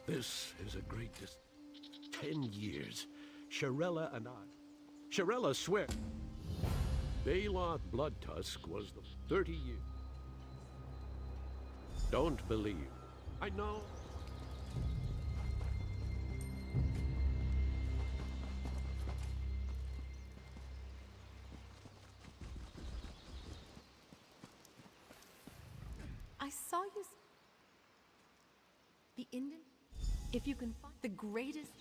This is a great 10 years. Shirella and I. Shirella swear. Baloth Bloodtusk was the 30 years. Don't believe. I know. I saw you. The Indian? If you can find the greatest.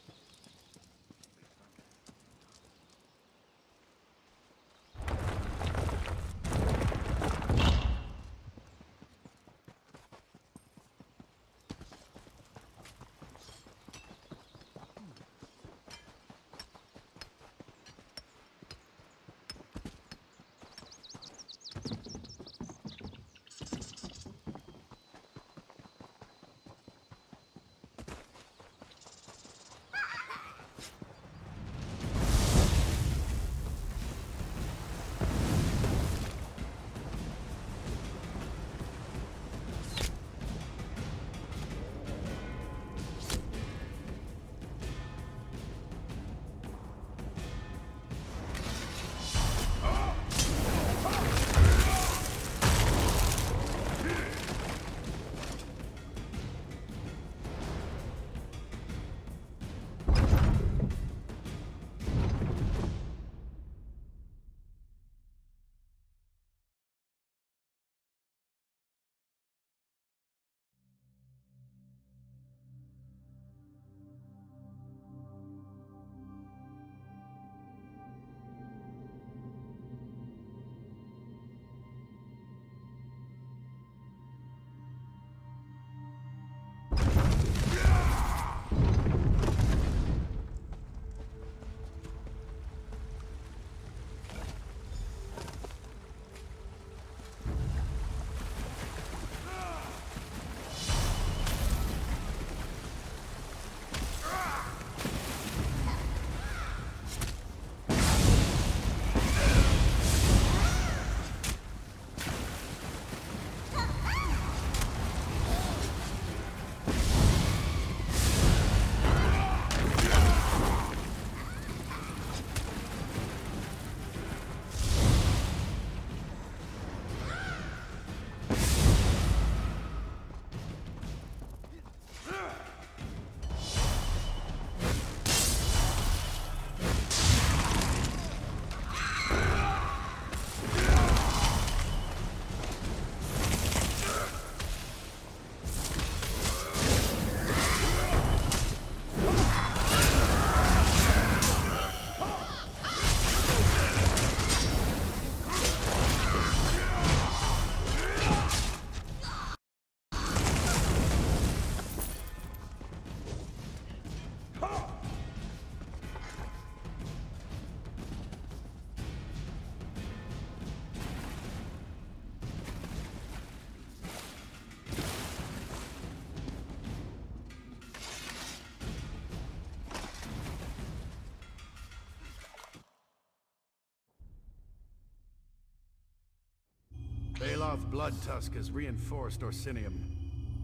Baloth Bloodtusk has reinforced Orsinium.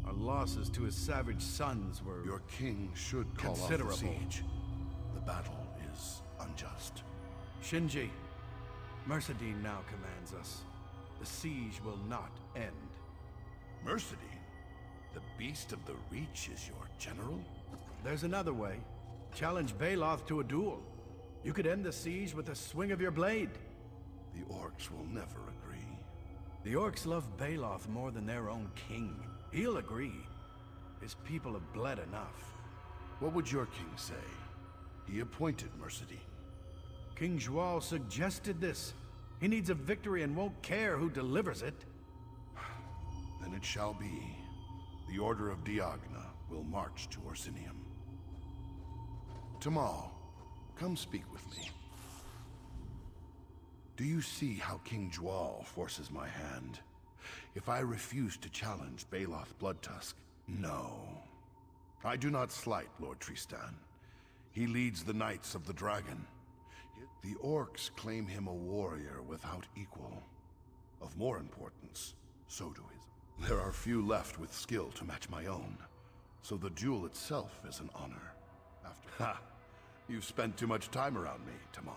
Our losses to his savage sons were Your king should call off the considerable. siege. The battle is unjust. Shinji, Mercedine now commands us. The siege will not end. Mercedine? The beast of the Reach is your general? There's another way. Challenge Baloth to a duel. You could end the siege with a swing of your blade. The orcs will never agree. The orcs love Baloth more than their own king. He'll agree. His people have bled enough. What would your king say? He appointed Mercedine. King Zhual suggested this. He needs a victory and won't care who delivers it. Then it shall be. The Order of Diagna will march to Orsinium. Tamal, come speak with me. Do you see how King Zhual forces my hand? If I refuse to challenge Baloth Bloodtusk, no. I do not slight Lord Tristan. He leads the Knights of the Dragon. The orcs claim him a warrior without equal. Of more importance, so do his. There are few left with skill to match my own. So the duel itself is an honor. After ha, you've spent too much time around me, Tamal.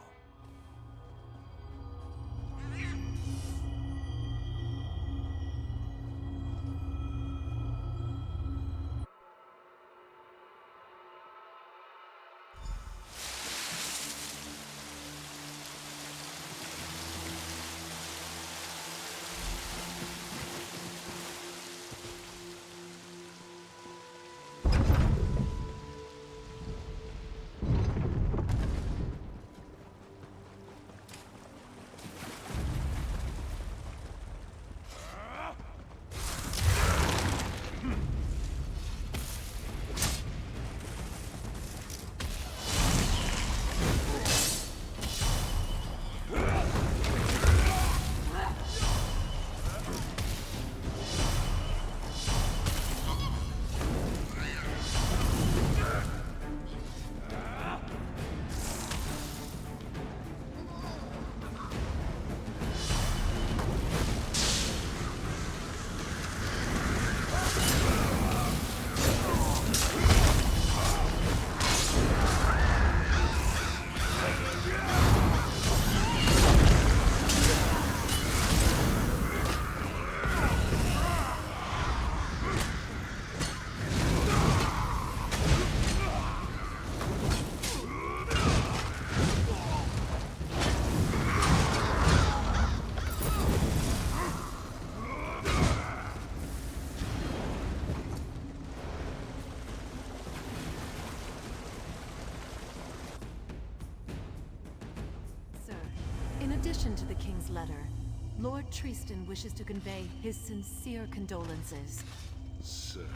In addition to the King's letter, Lord Tristan wishes to convey his sincere condolences. Sir,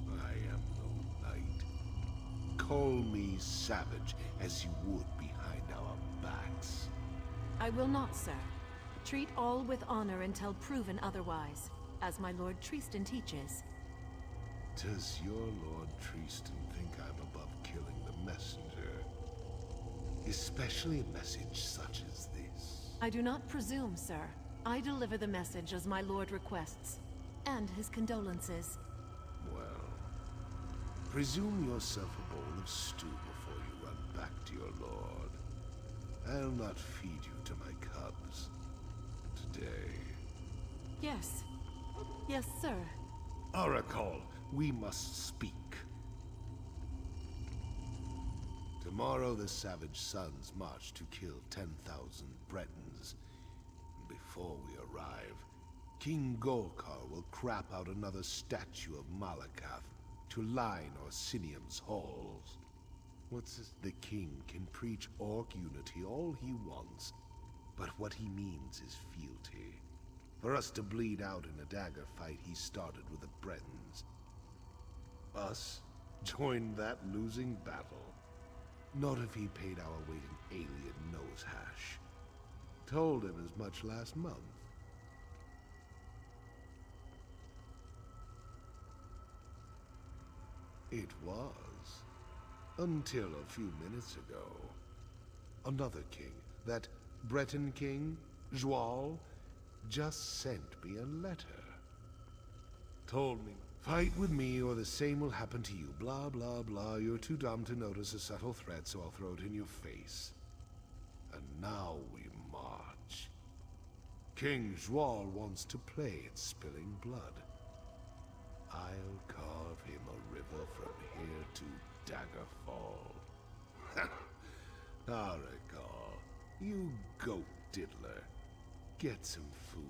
I am no knight. Call me savage as you would behind our backs. I will not, sir. Treat all with honor until proven otherwise, as my Lord Tristan teaches. Does your Lord Tristan think I'm above killing the messenger? Especially a message such as this. I do not presume, sir. I deliver the message as my lord requests, and his condolences. Well, presume yourself a bowl of stew before you run back to your lord. I'll not feed you to my cubs today. Yes. Yes, sir. Oracle, we must speak. Tomorrow the savage sons march to kill 10,000 Bretons. Before we arrive, King Golkar will crap out another statue of Malakath to line Orsinium's halls. What's this? The king can preach Orc unity all he wants, but what he means is fealty. For us to bleed out in a dagger fight he started with the Bretons. Us join that losing battle. Not if he paid our weight in alien nose hash. Told him as much last month. It was. Until a few minutes ago. Another king, that Breton king, Joal, just sent me a letter. Told me, fight with me or the same will happen to you. Blah, blah, blah. You're too dumb to notice a subtle threat, so I'll throw it in your face. And now we march. King Joal wants to play at spilling blood. I'll carve him a river from here to Daggerfall. Aragal, you goat diddler. Get some food.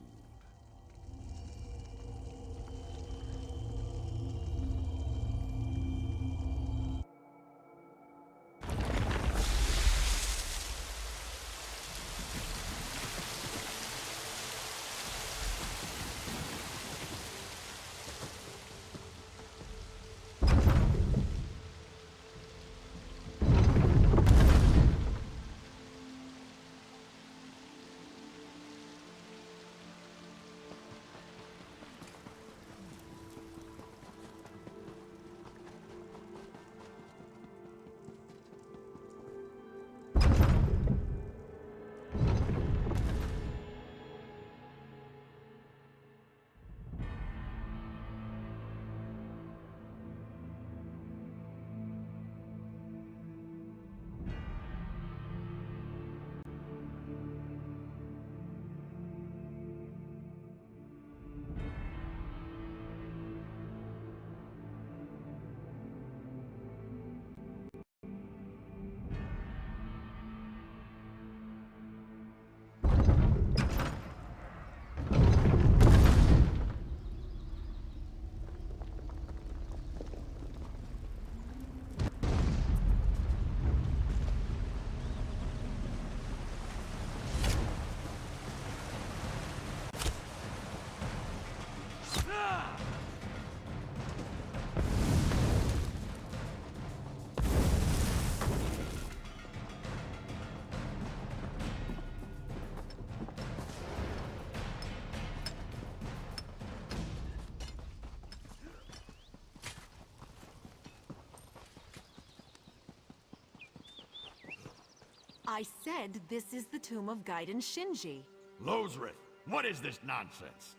I said this is the tomb of Gaiden Shinji. Lozrith, what is this nonsense?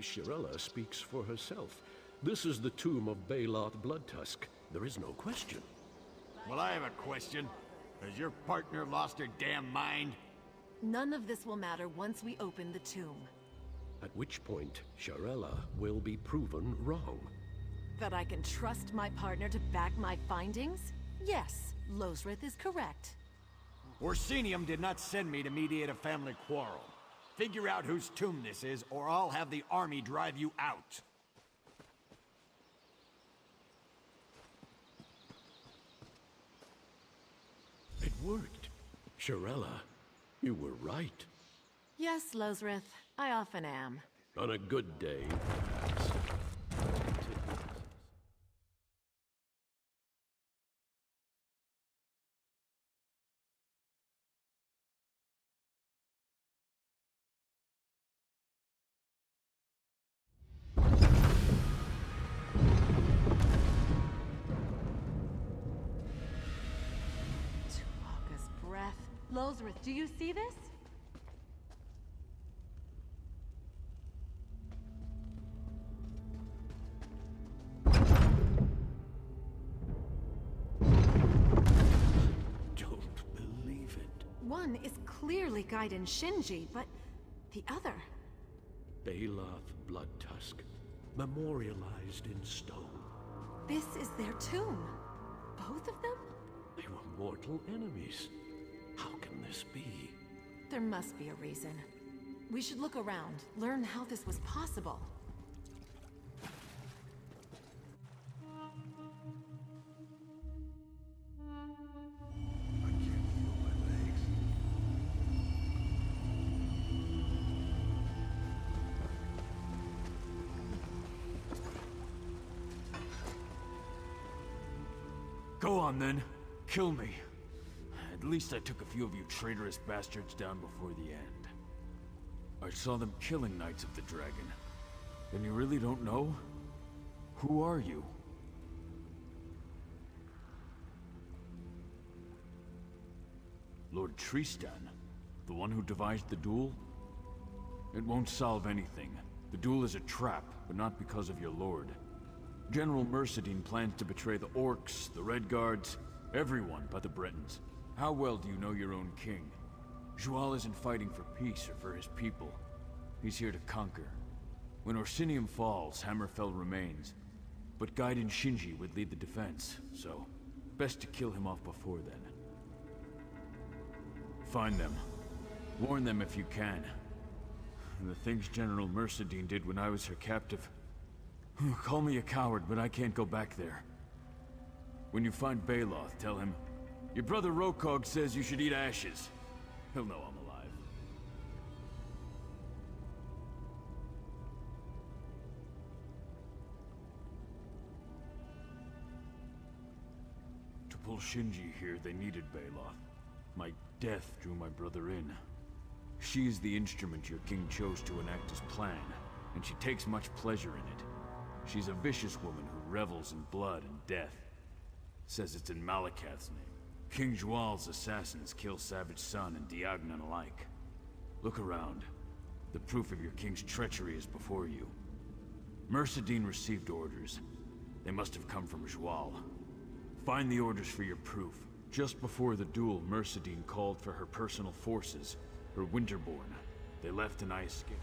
Shirella speaks for herself. This is the tomb of Baloth Bloodtusk. There is no question. Well, I have a question. Has your partner lost her damn mind? None of this will matter once we open the tomb. At which point, Shirella will be proven wrong. That I can trust my partner to back my findings? Yes, Lozrith is correct. Orsinium did not send me to mediate a family quarrel. Figure out whose tomb this is, or I'll have the army drive you out. It worked. Shirella, you were right. Yes, Lozrith, I often am. On a good day, perhaps. Tuaka's breath. Lozrith, do you see this? Don't believe it. One is clearly Gaiden Shinji, but the other... Baloth Bloodtusk, memorialized in stone. This is their tomb. Both of them? They were mortal enemies. How can this be? There must be a reason. We should look around, learn how this was possible. I can't feel my legs. Go on then. Kill me. At least I took a few of you traitorous bastards down before the end. I saw them killing Knights of the Dragon. And you really don't know? Who are you? Lord Tristan? The one who devised the duel? It won't solve anything. The duel is a trap, but not because of your lord. General Mercedine plans to betray the Orcs, the Red Guards, everyone but the Bretons. How well do you know your own king? Joal isn't fighting for peace or for his people. He's here to conquer. When Orsinium falls, Hammerfell remains. But Gaiden Shinji would lead the defense, so best to kill him off before then. Find them. Warn them if you can. And the things General Mercedine did when I was her captive. Call me a coward, but I can't go back there. When you find Baloth, tell him, your brother Rokog says you should eat ashes. He'll know I'm alive. To pull Shinji here, they needed Baloth. My death drew my brother in. She is the instrument your king chose to enact his plan, and she takes much pleasure in it. She's a vicious woman who revels in blood and death. Says it's in Malakath's name. King Joal's assassins kill Savage Sun and Diagnan alike. Look around. The proof of your king's treachery is before you. Mercedine received orders. They must have come from Joal. Find the orders for your proof. Just before the duel, Mercedine called for her personal forces, her Winterborn. They left and I escaped.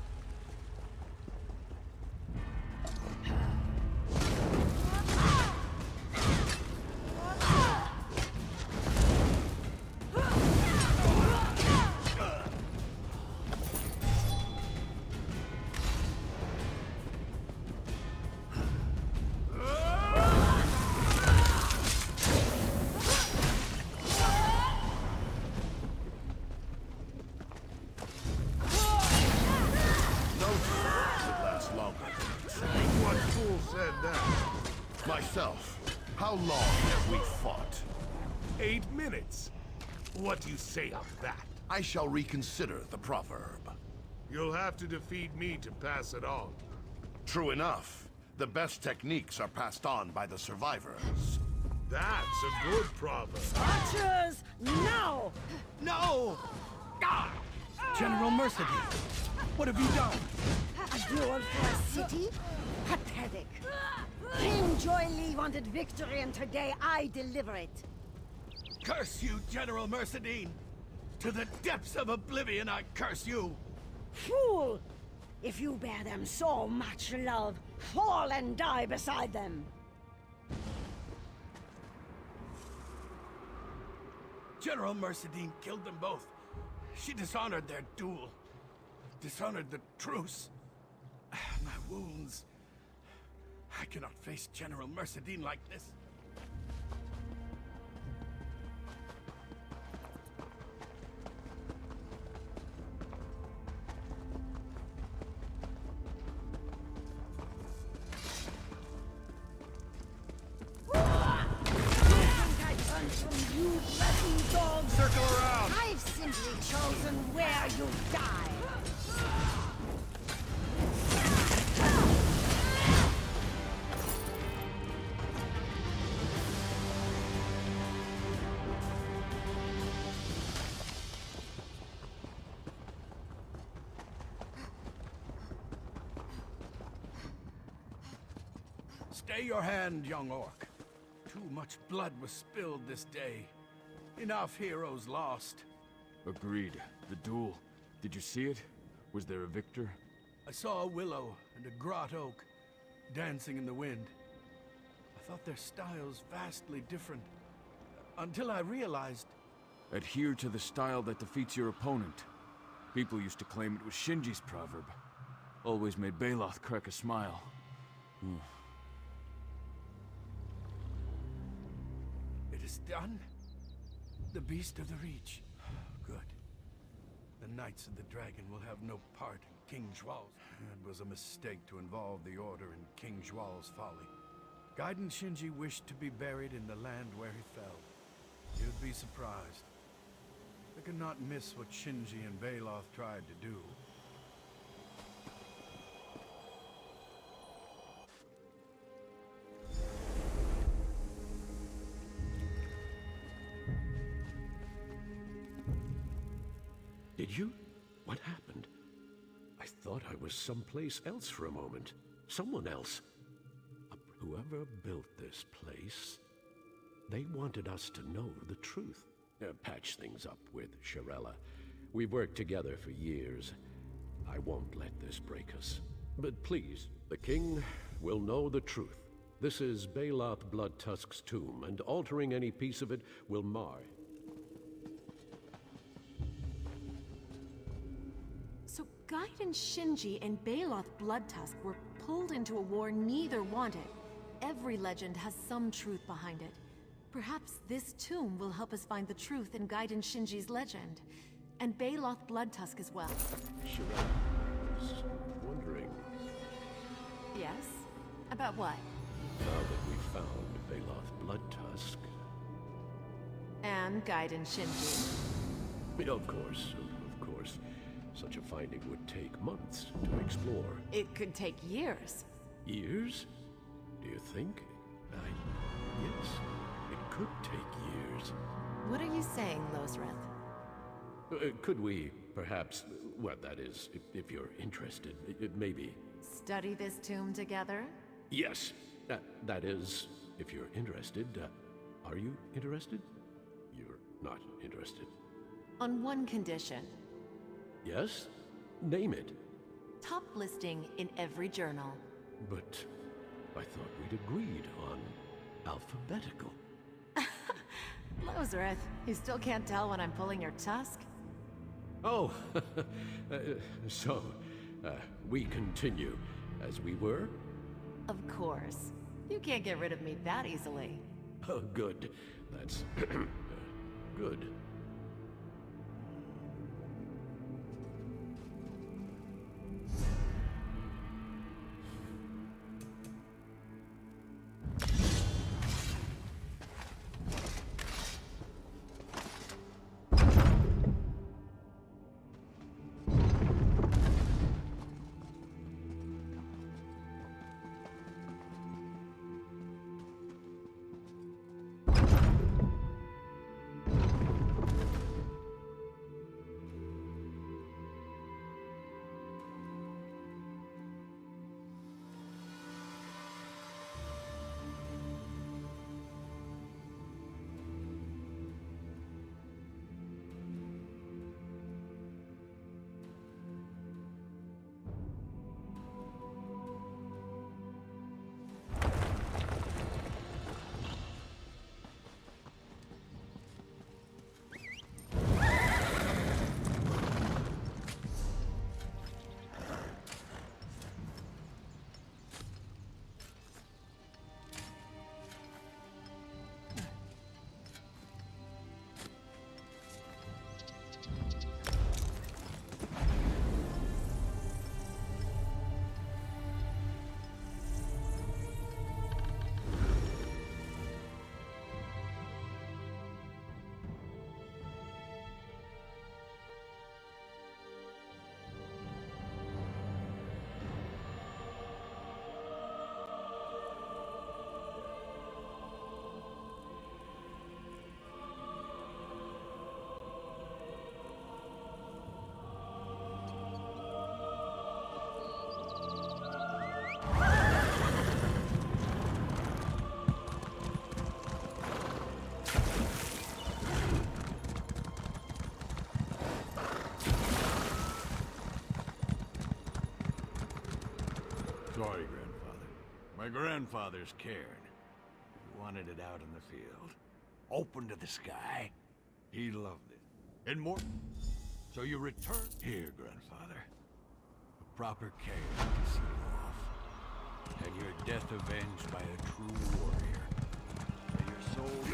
Myself, how long have we fought? 8 minutes. What do you say of that? I shall reconsider the proverb. You'll have to defeat me to pass it on. True enough. The best techniques are passed on by the survivors. That's That's a good proverb. Archers, now! No! Ah! General Mercedine, what have you done? A duel for a city? Pathetic. King Joy Lee wanted victory, and today I deliver it. Curse you, General Mercedine! To the depths of oblivion, I curse you! Fool! If you bear them so much love, fall and die beside them. General Mercedine killed them both. She dishonored their duel. Dishonored the truce. My wounds. I cannot face General Mercedine like this. You bloody dogs! Circle around! I've simply chosen where you die. Stay your hand, young orc. Too much blood was spilled this day. Enough heroes lost. Agreed. The duel. Did you see it? Was there a victor? I saw a willow and a grot oak dancing in the wind. I thought their styles vastly different. Until I realized... Adhere to the style that defeats your opponent. People used to claim it was Shinji's proverb. Always made Baloth crack a smile. It is done? The Beast of the Reach. Good. The Knights of the Dragon will have no part in King Zhual's. It was a mistake to involve the Order in King Zhual's folly. Gaiden Shinji wished to be buried in the land where he fell. You'd be surprised. I could not miss what Shinji and Baloth tried to do. Did you? What happened? I thought I was someplace else for a moment. Someone else. Whoever built this place, they wanted us to know the truth. Patch things up with Shirella. We've worked together for years. I won't let this break us. But please, the king will know the truth. This is Baloth Bloodtusk's tomb, and altering any piece of it will mar. So Gaiden Shinji and Baloth Bloodtusk were pulled into a war neither wanted. Every legend has some truth behind it. Perhaps this tomb will help us find the truth in Gaiden Shinji's legend. And Baloth Bloodtusk as well. Shirella, I was wondering, Yes? About what? now that we've found Baloth Bloodtusk... And Gaiden Shinji. Of course. Such a finding would take months to explore. It could take years. Years? Do you think? Yes, it could take years. What are you saying, Losrith? Could we, perhaps, well, that is, if you're interested, maybe... Study this tomb together? Yes, that is, if you're interested. Are you interested? You're not interested. On one condition. Yes? Name it. Top listing in every journal. But I thought we'd agreed on alphabetical. Losrith, you still can't tell when I'm pulling your tusk? Oh, so, we continue as we were? Of course. You can't get rid of me that easily. Oh, good. That's good. sorry, Grandfather. My grandfather's cairn. He wanted it out in the field. Open to the sky. He loved it. And more... So you return here, Grandfather. A proper cairn to see you off. And your death avenged by a true warrior. May your soul be...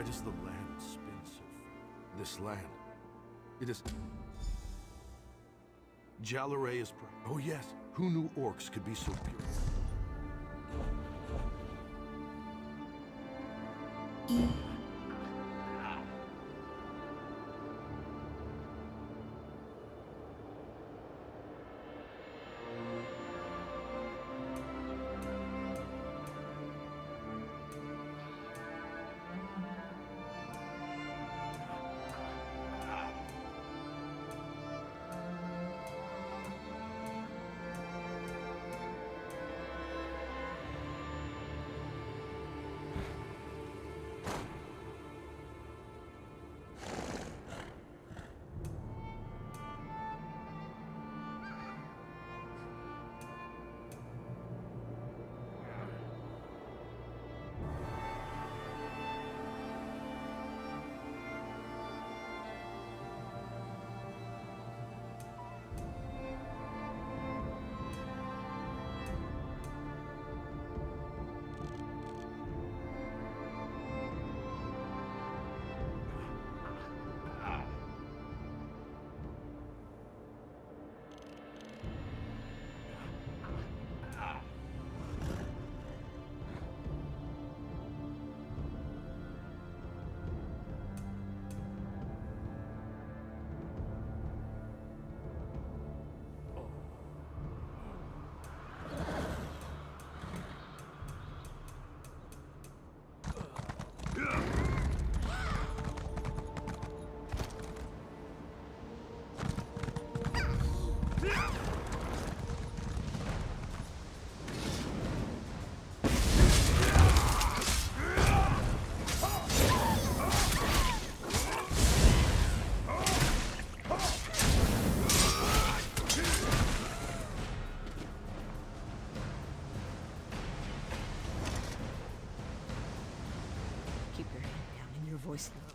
Why does the land spin so fast? This land. It is... Jalaray is... Oh yes, who knew orcs could be so pure? voice low.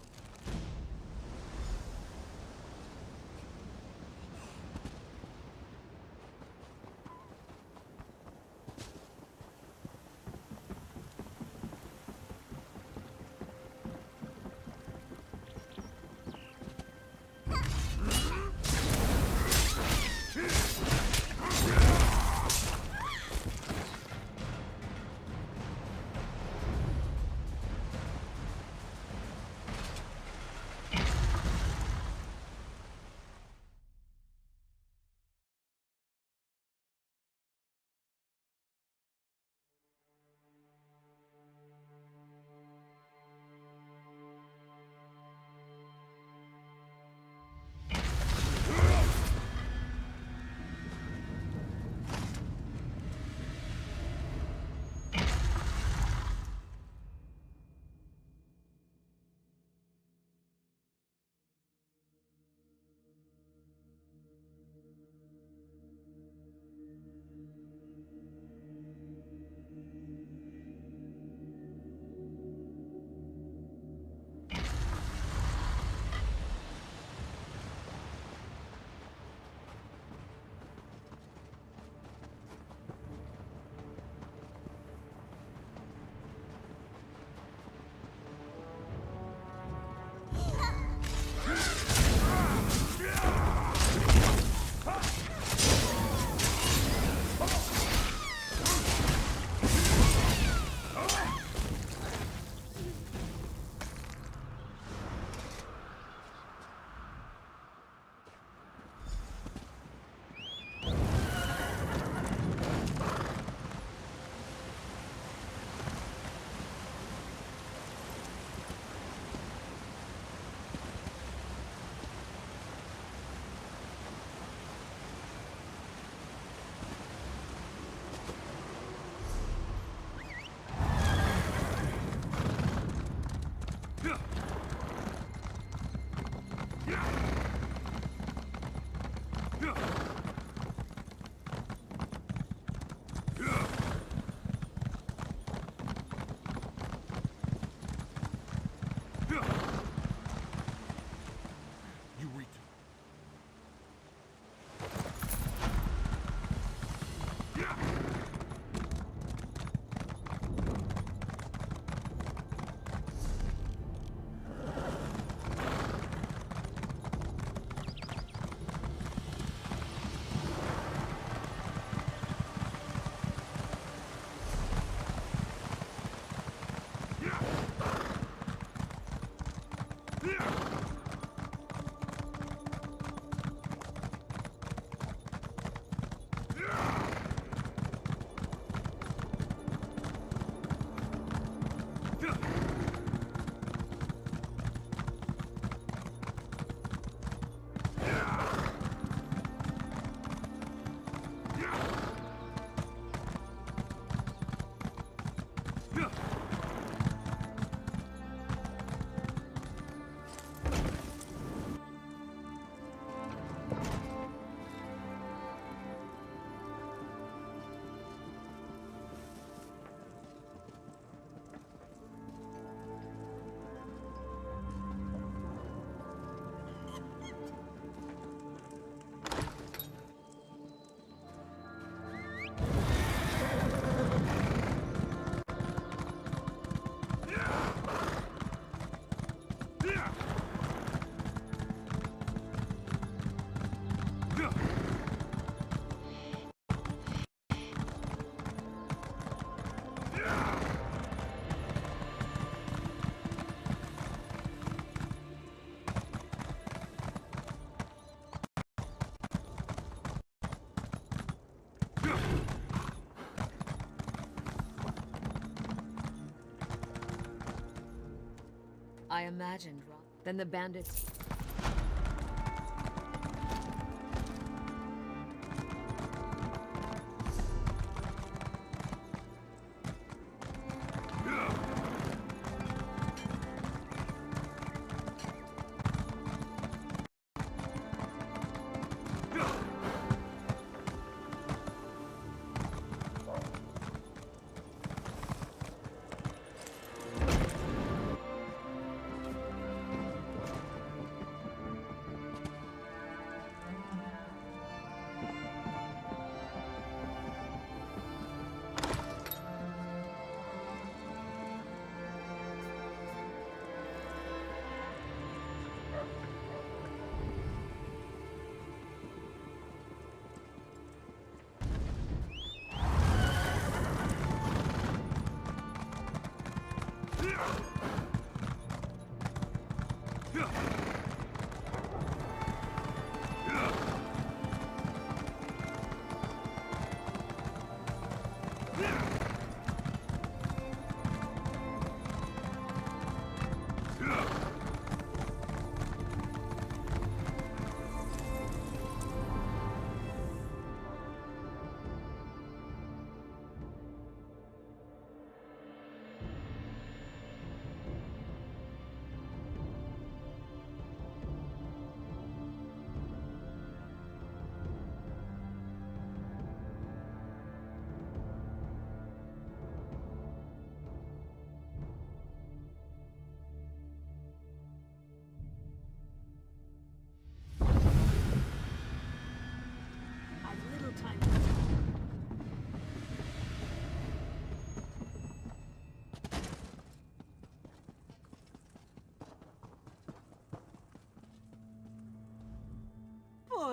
I imagined, Rob. Then the bandits...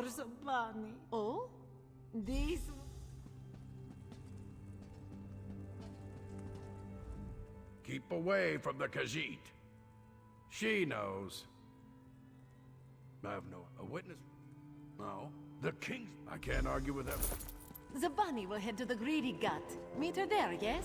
for Zabani. Oh? These... Keep away from the Khajiit. She knows. I have a witness. No. The king. I can't argue with them. Zabani will head to the Greedy Gut. Meet her there, yes?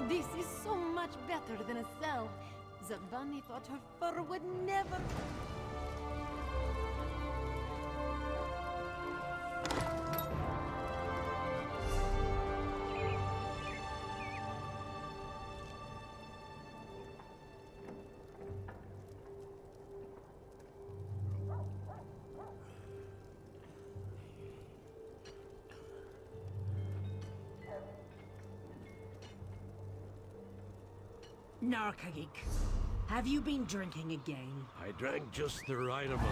This is so much better than a cell. Zabani thought her fur would never... Narkagik, have you been drinking again? I drank just the right amount.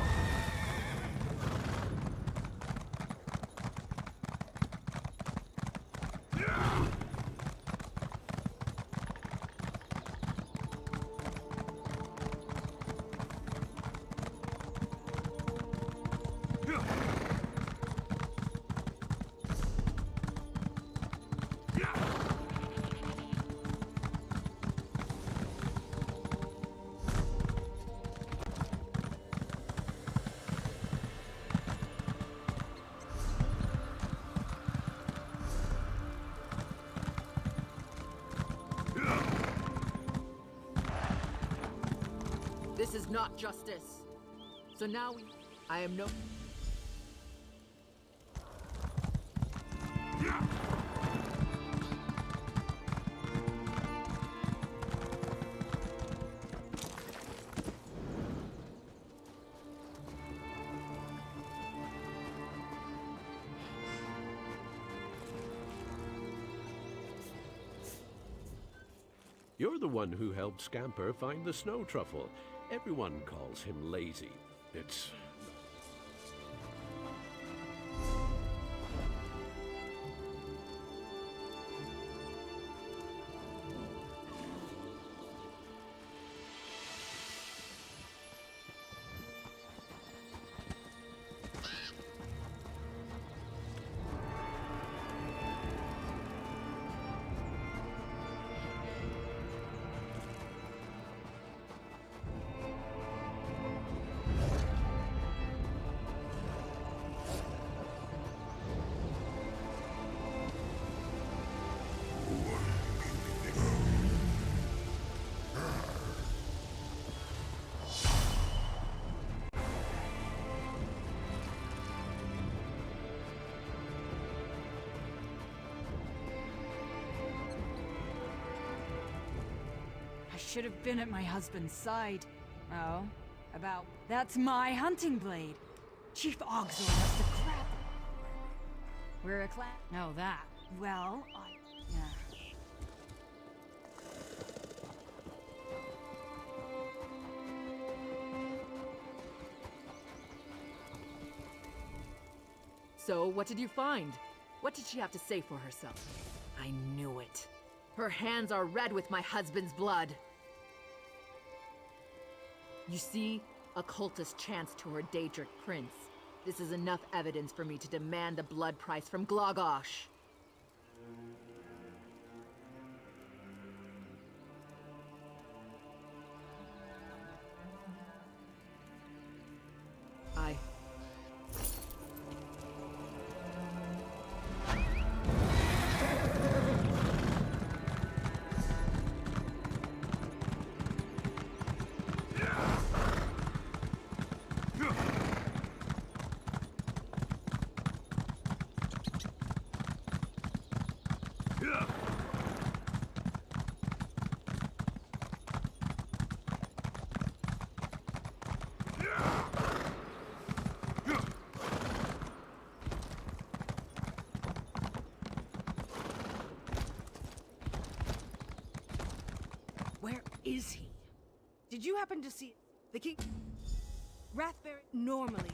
This is not justice. So now I am no... You're the one who helped Scamper find the snow truffle. Everyone calls him lazy. It's... Should have been at my husband's side. Oh, about... That's my hunting blade. Chief Ogzor must have crap. We're a clan... No, that. Well, yeah. So, what did you find? What did she have to say for herself? I knew it. Her hands are red with my husband's blood. You see, a cultist chants to her Daedric prince. This is enough evidence for me to demand the blood price from Glogosh. I... Where is he? Did you happen to see the king? Rathberry normally.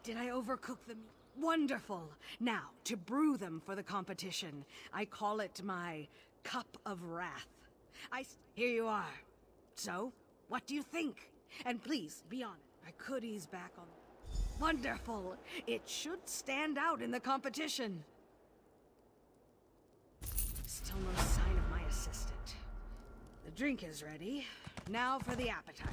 Did I overcook the meat? Wonderful! Now, to brew them for the competition, I call it my cup of wrath. Here you are. So, what do you think? And please, be honest. I could ease back on... Wonderful! It should stand out in the competition. Still no sign of my assistant. The drink is ready. Now for the appetizer.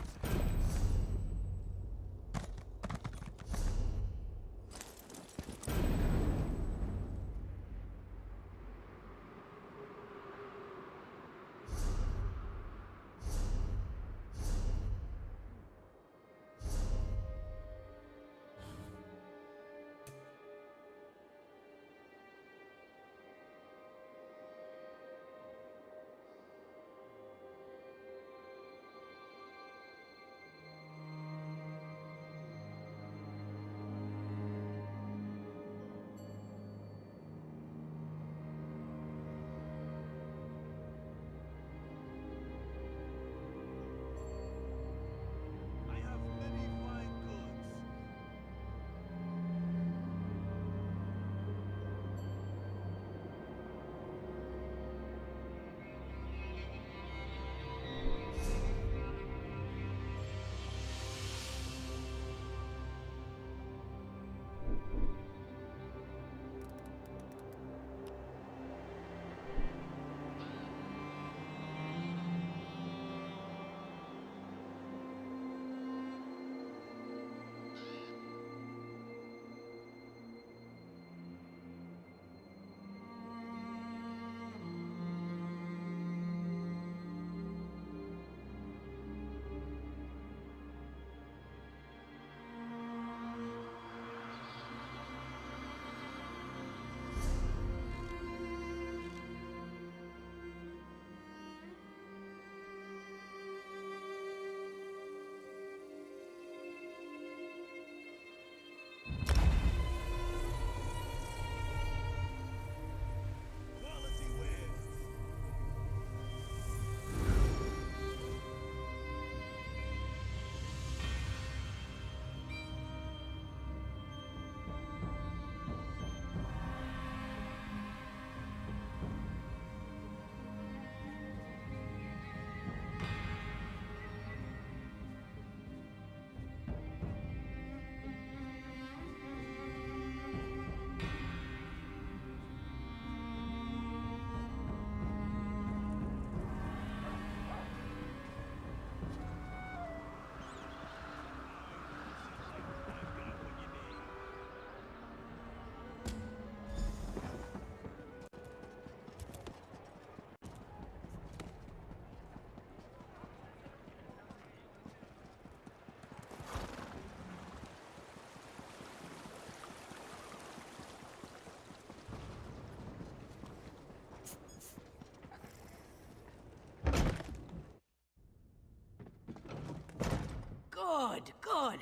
Good, good.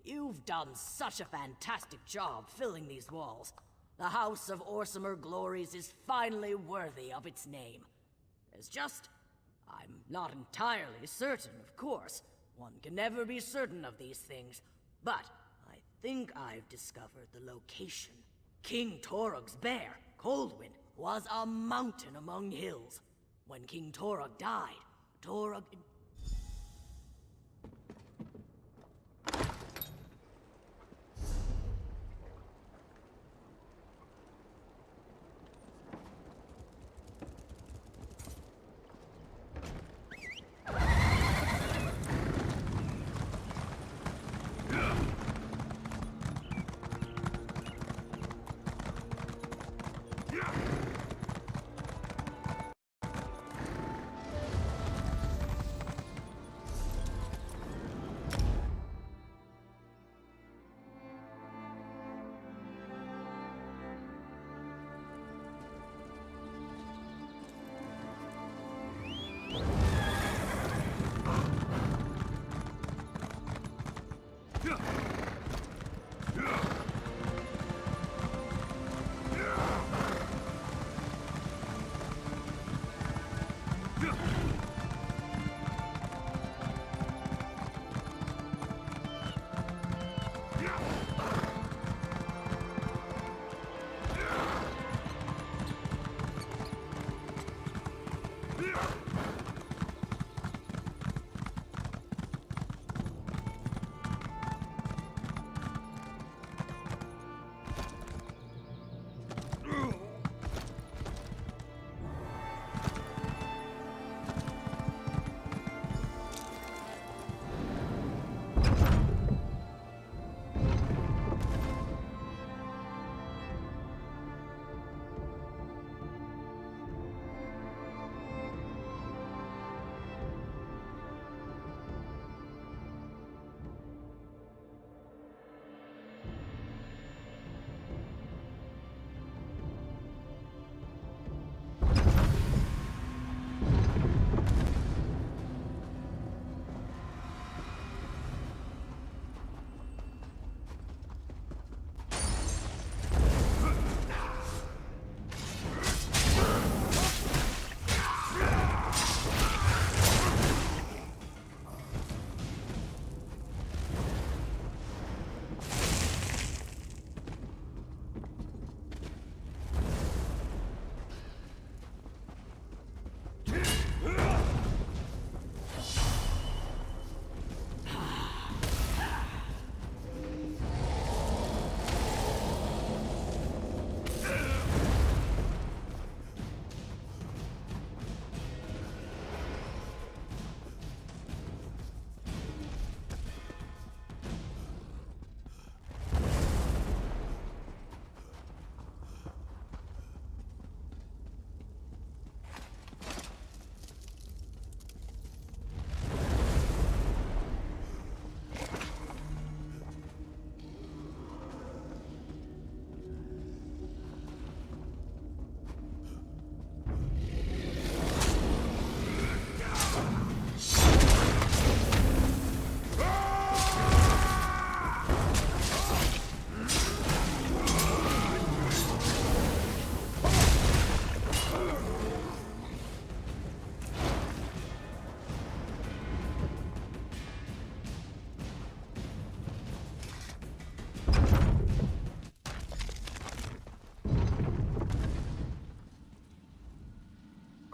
You've done such a fantastic job filling these walls. The House of Orsimer Glories is finally worthy of its name. There's just... I'm not entirely certain, of course. One can never be certain of these things. But I think I've discovered the location. King Torug's bear, Coldwind, was a mountain among hills. When King Torug died, Torug...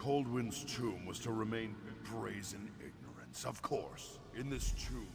Coldwind's tomb was to remain brazen ignorance, of course, in this tomb.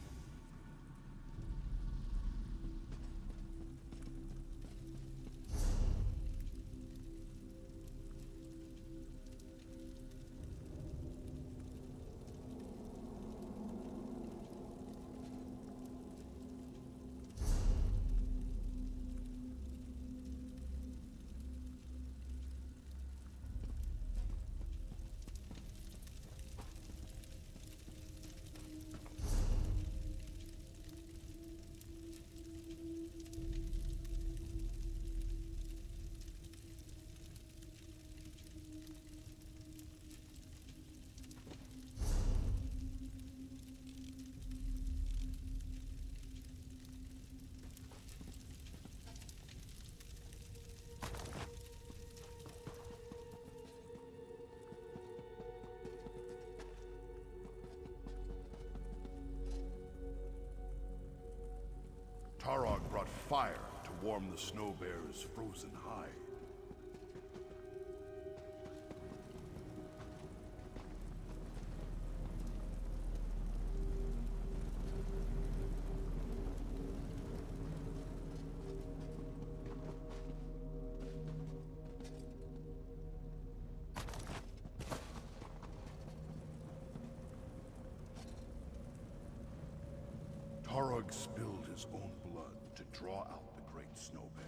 fire to warm the snow bear's frozen hide. Tarog spilled his own blood to draw out the great snow bear.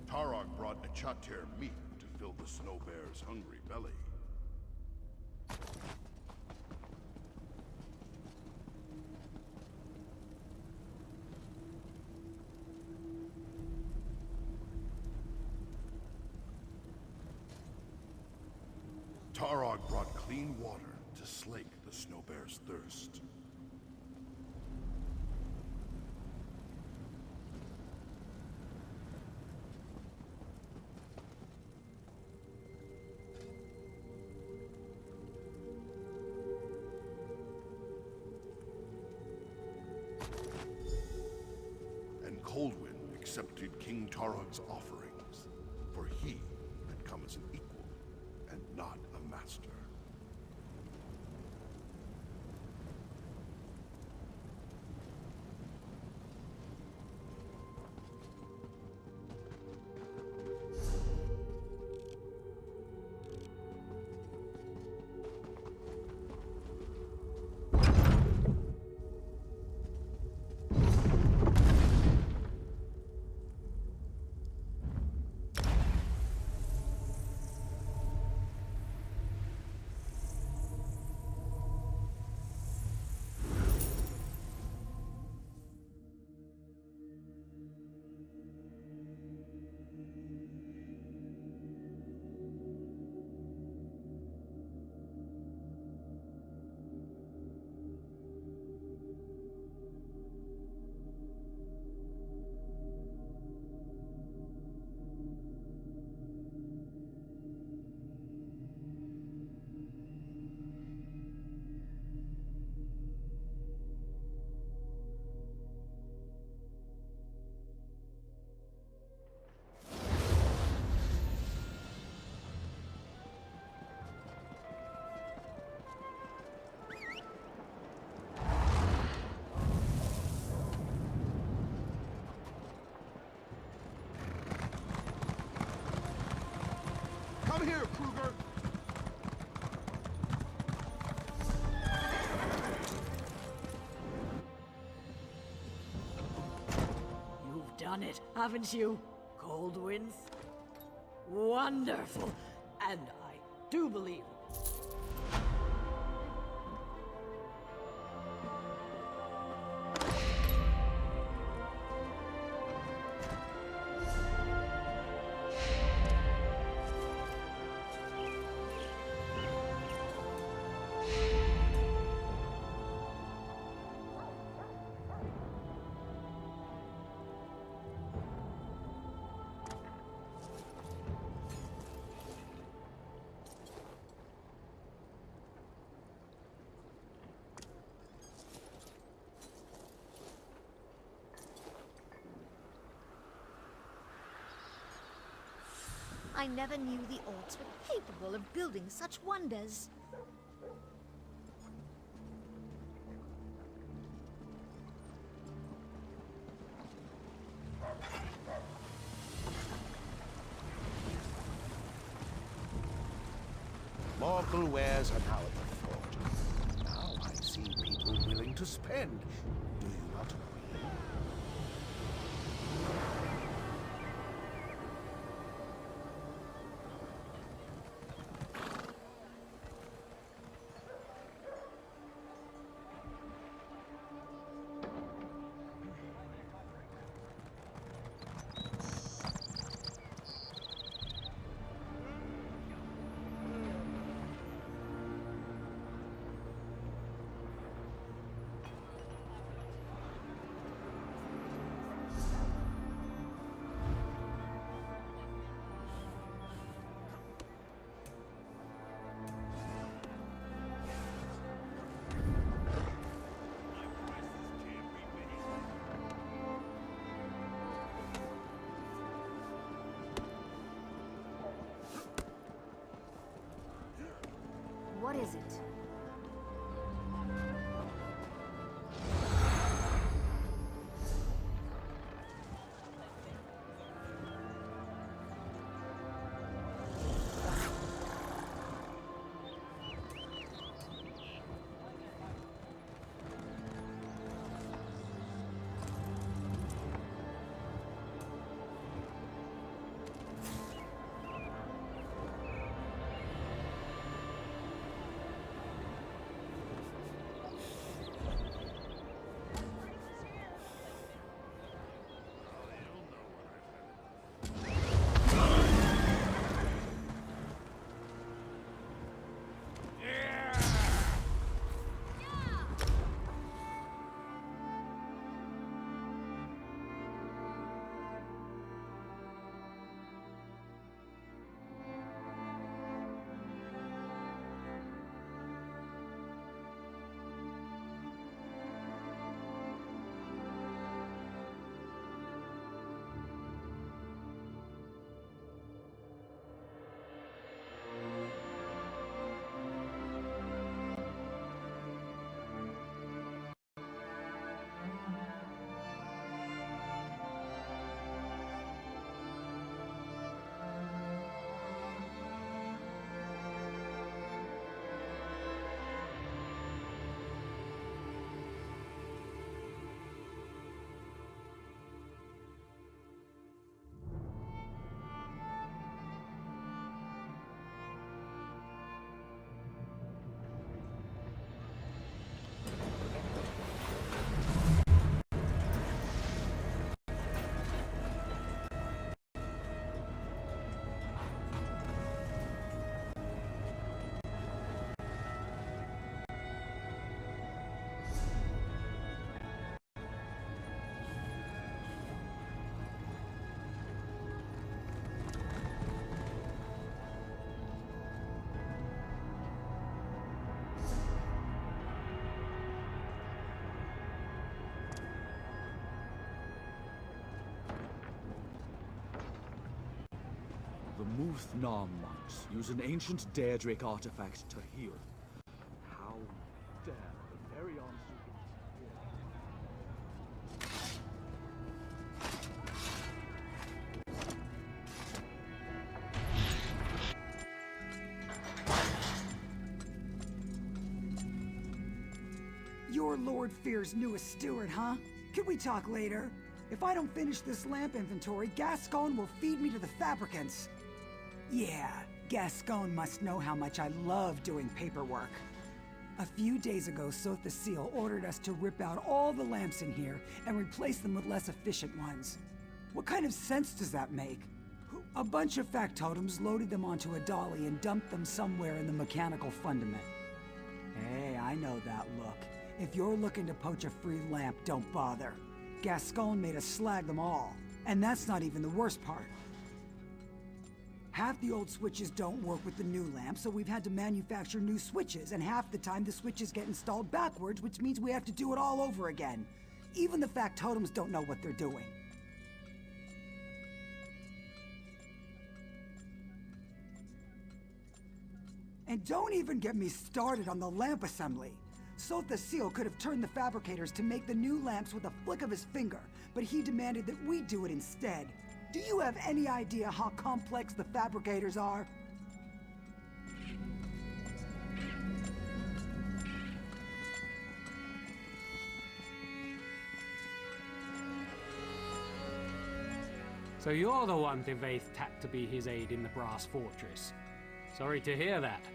Tarog brought a chatir meat to fill the snow bear's hungry belly. Tarog brought clean water to slake the snow bear's thirst. Coldwind accepted King Tarog's offerings, for he had come as an equal and not a master. Come here, Kruger! You've done it, haven't you, Coldwinds? Wonderful! And I do believe I never knew the orcs were capable of building such wonders. Mortal wares are now at the fort. Now I see people willing to spend. Do you not agree? The Muth-Nam monks use an ancient Daedric artifact to heal. How dare the very unsuperior... You're Lord Fear's newest steward, huh? Can we talk later? If I don't finish this lamp inventory, Gascon will feed me to the fabricants. Yeah, Gascon must know how much I love doing paperwork. A few days ago, Sotha Seal ordered us to rip out all the lamps in here and replace them with less efficient ones. What kind of sense does that make? A bunch of factotums loaded them onto a dolly and dumped them somewhere in the mechanical fundament. Hey, I know that look. If you're looking to poach a free lamp, don't bother. Gascon made us slag them all. And that's not even the worst part. Half the old switches don't work with the new lamp, so we've had to manufacture new switches, and half the time the switches get installed backwards, which means we have to do it all over again. Even the factotums don't know what they're doing. And don't even get me started on the lamp assembly. Sotha Seal could have turned the fabricators to make the new lamps with a flick of his finger, but he demanded that we do it instead. Do you have any idea how complex the fabricators are? So you're the one Devaith tapped to be his aide in the Brass Fortress. Sorry to hear that.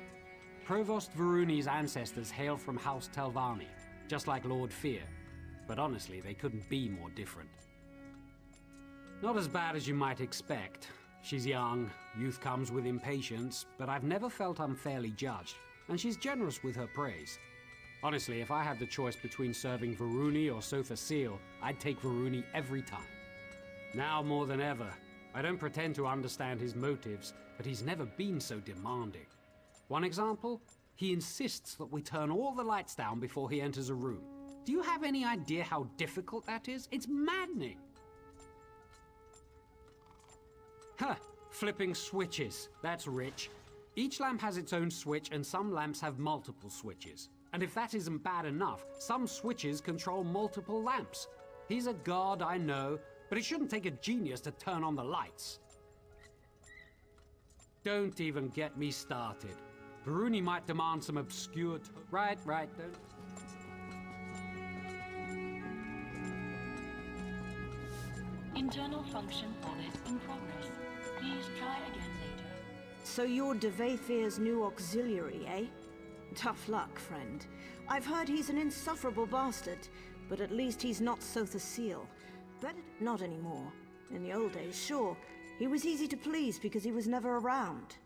Provost Varuni's ancestors hail from House Telvanni, just like Lord Fear. But honestly, they couldn't be more different. Not as bad as you might expect. She's young, youth comes with impatience, but I've never felt unfairly judged, and she's generous with her praise. Honestly, if I had the choice between serving Varuni or Sotha Seal, I'd take Varuni every time. Now more than ever, I don't pretend to understand his motives, but he's never been so demanding. One example? He insists that we turn all the lights down before he enters a room. Do you have any idea how difficult that is? It's maddening! Huh, flipping switches. That's rich. Each lamp has its own switch, and some lamps have multiple switches. And if that isn't bad enough, some switches control multiple lamps. He's a god, I know, but it shouldn't take a genius to turn on the lights. Don't even get me started. Varuni might demand some obscure... Right, don't... Internal function audit in progress. Please try again later. So you're Devaithir's new auxiliary, eh? Tough luck, friend. I've heard he's an insufferable bastard, but at least he's not Sotha Seal. But not anymore. In the old days, sure. He was easy to please because he was never around.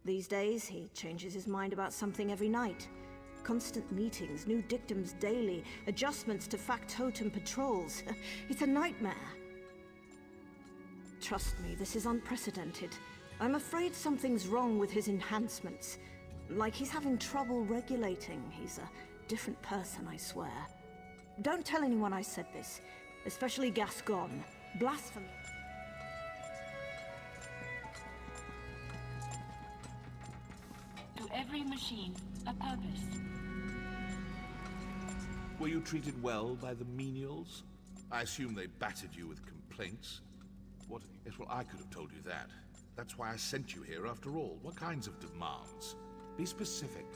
These days, he changes his mind about something every night. Constant meetings, new dictums daily, adjustments to factotum patrols. It's a nightmare. Trust me, this is unprecedented. I'm afraid something's wrong with his enhancements. Like he's having trouble regulating. He's a different person, I swear. Don't tell anyone I said this, especially Gascon. Blasphemy. To every machine, a purpose. Were you treated well by the menials? I assume they battered you with complaints. What? Yes, well, I could have told you that. That's why I sent you here after all. What kinds of demands? Be specific.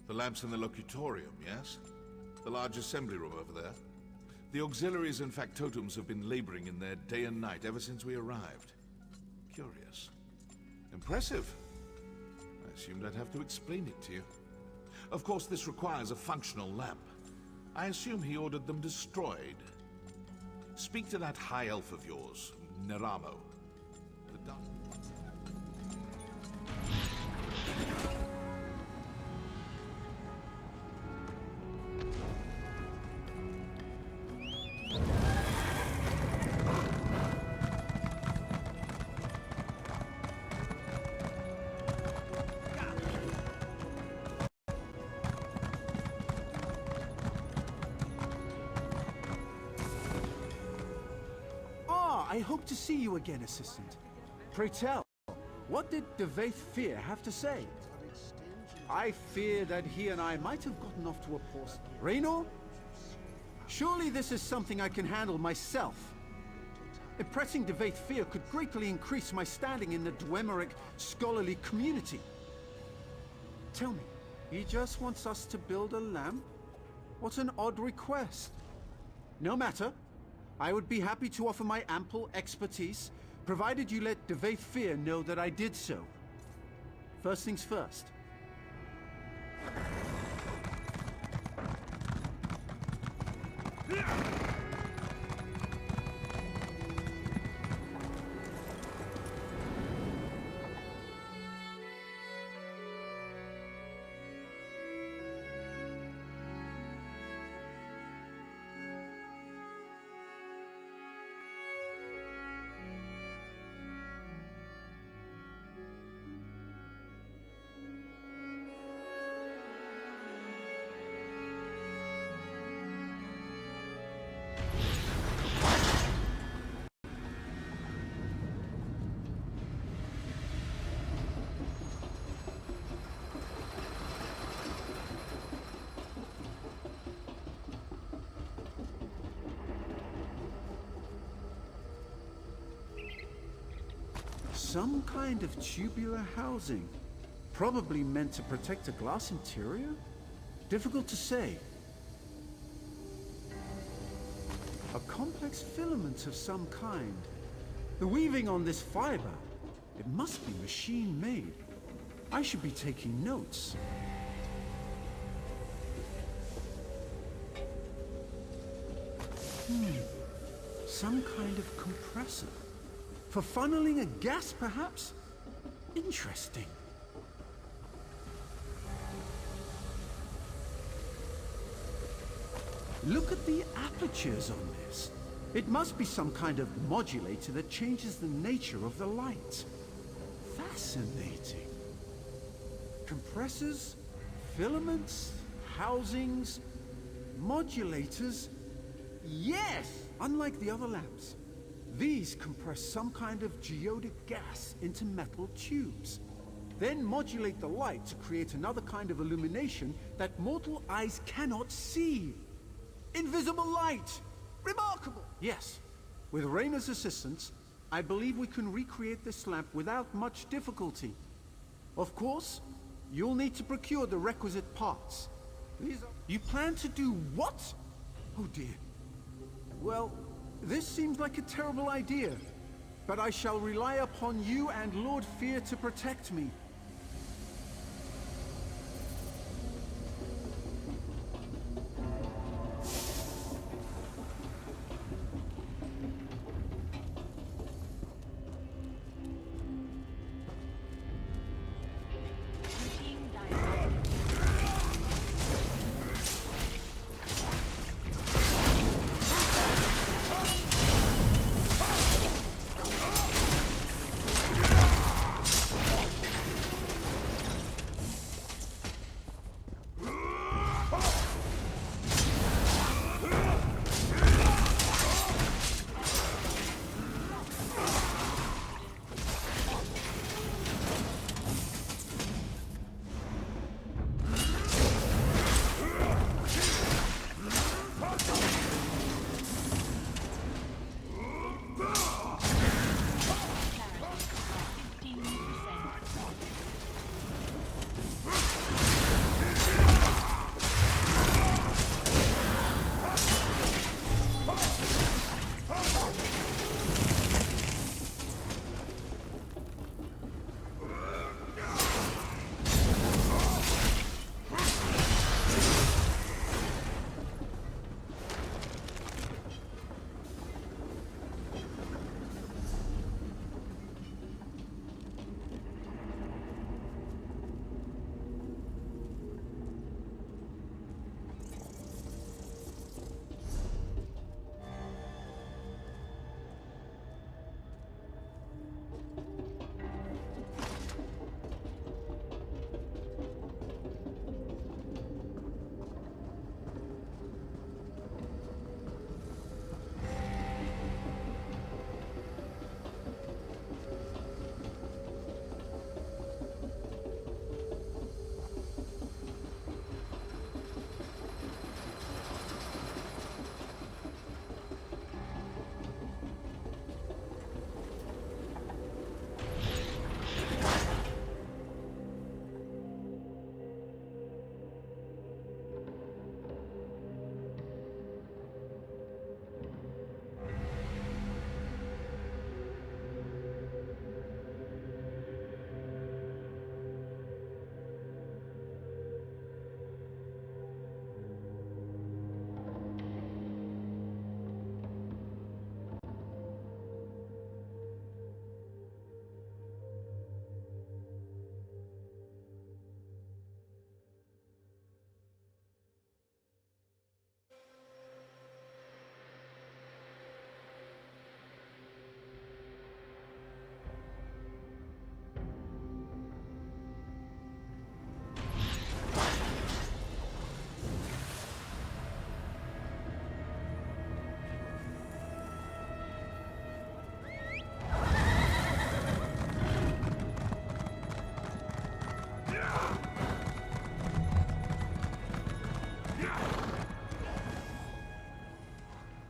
The lamps in the locutorium, yes? The large assembly room over there? The auxiliaries and factotums have been laboring in there day and night ever since we arrived. Curious. Impressive. I assumed I'd have to explain it to you. Of course, this requires a functional lamp. I assume he ordered them destroyed. Speak to that high elf of yours, Neramo. The dark... I hope to see you again, Assistant. Pray tell, what did Devaith Fear have to say? I fear that he and I might have gotten off to a poor start. Raynor? Surely this is something I can handle myself. Impressing Devaith Fear could greatly increase my standing in the Dwemerich scholarly community. Tell me, he just wants us to build a lamp? What an odd request. No matter. I would be happy to offer my ample expertise, provided you let Devaith Fear know that I did so. First things first. Some kind of tubular housing. Probably meant to protect a glass interior? Difficult to say. A complex filament of some kind. The weaving on this fiber, it must be machine-made. I should be taking notes. Some kind of compressor. For funneling a gas, perhaps? Interesting. Look at the apertures on this. It must be some kind of modulator that changes the nature of the light. Fascinating. Compressors, filaments, housings, modulators. Yes! Unlike the other lamps, these compress some kind of geodic gas into metal tubes, then modulate the light to create another kind of illumination that mortal eyes cannot see. Invisible light! Remarkable! Yes. With Raynor's assistance, I believe we can recreate this lamp without much difficulty. Of course, you'll need to procure the requisite parts. You plan to do what? Oh dear. Well, this seems like a terrible idea, but I shall rely upon you and Lord Fear to protect me.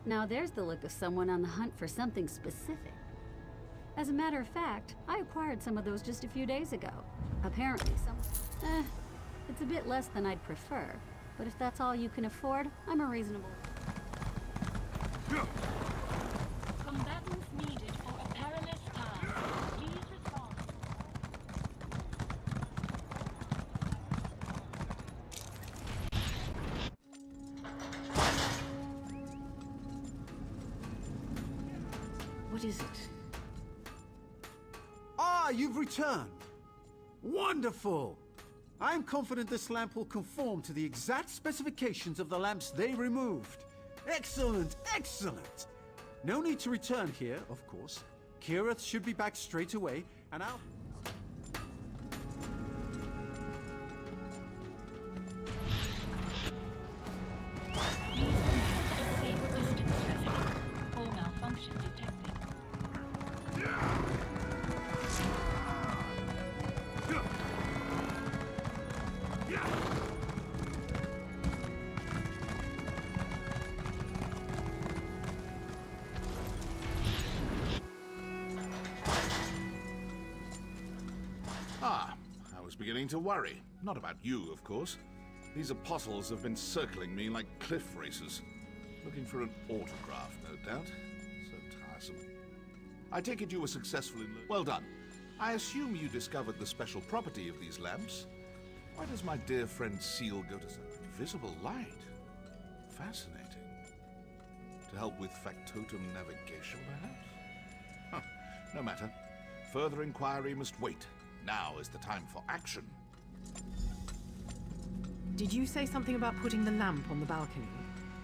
Now there's the look of someone on the hunt for something specific. As a matter of fact, I acquired some of those just a few days ago. Apparently it's a bit less than I'd prefer, but if that's all you can afford, I'm a reasonable... Combatants needed for a perilous task. Please respond. What is it? Ah, you've returned! Wonderful! I'm confident this lamp will conform to the exact specifications of the lamps they removed. Excellent, excellent! No need to return here, of course. Kirith should be back straight away, and I'll... Full malfunction detected. Ah, I was beginning to worry. Not about you, of course. These apostles have been circling me like cliff racers. Looking for an autograph, no doubt. So tiresome. I take it you were successful in... Well done. I assume you discovered the special property of these lamps. Why does my dear friend Seal go to such invisible light? Fascinating. To help with factotum navigation, perhaps? Huh. No matter. Further inquiry must wait. Now is the time for action. Did you say something about putting the lamp on the balcony?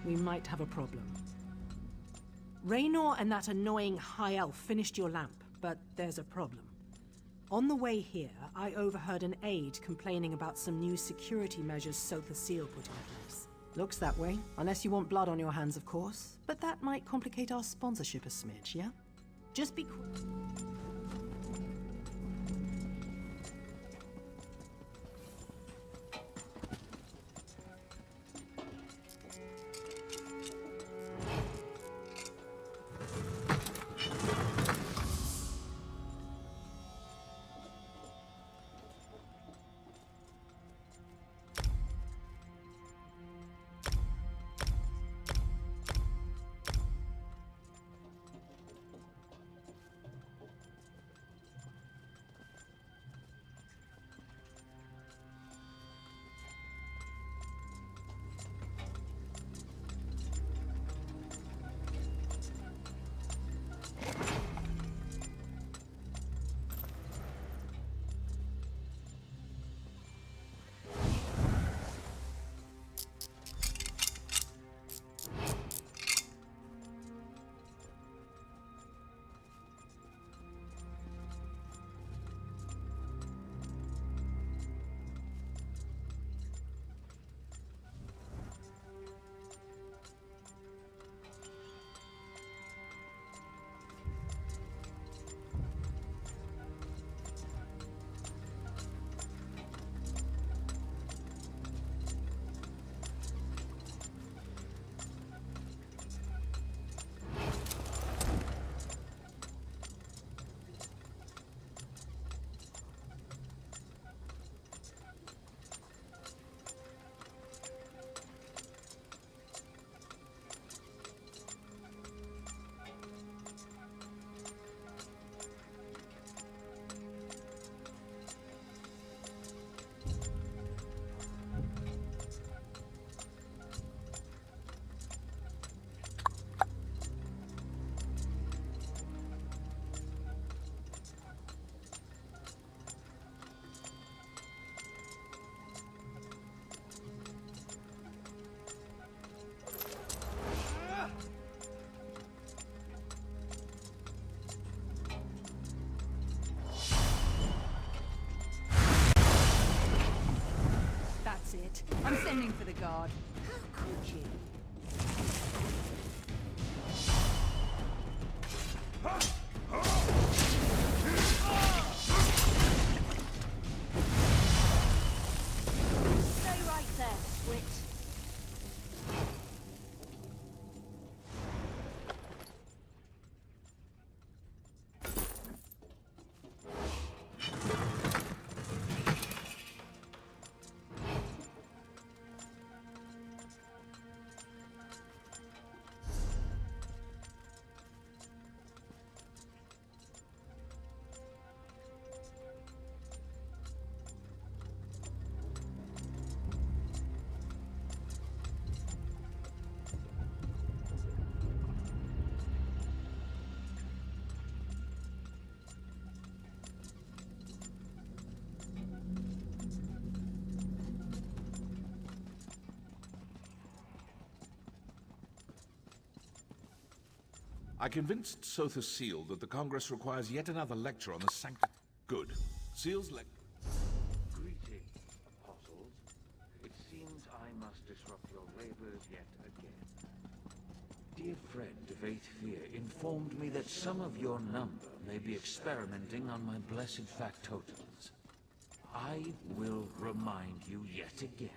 We might have a problem. Raynor and that annoying high elf finished your lamp, but there's a problem. On the way here, I overheard an aide complaining about some new security measures Sotha Seal put in place. Looks that way, unless you want blood on your hands, of course. But that might complicate our sponsorship a smidge, yeah? Just be quick. I'm sending for the guard. How could you? Stay right there, Switch. I convinced Sotha Seal that the Congress requires yet another lecture on the sanctity. Good. Seal's lecture. Greetings, apostles. It seems I must disrupt your labors yet again. Dear friend of Eighth Fear informed me that some of your number may be experimenting on my blessed factotums. I will remind you yet again.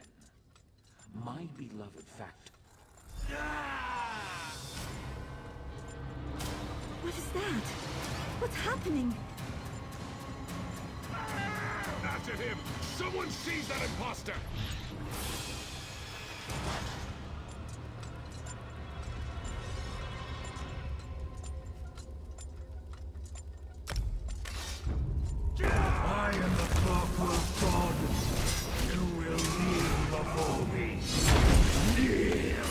My beloved fact... What is that? What's happening? After him! Someone seize that imposter! I am the clockwork god. You will kneel before me. Kneel!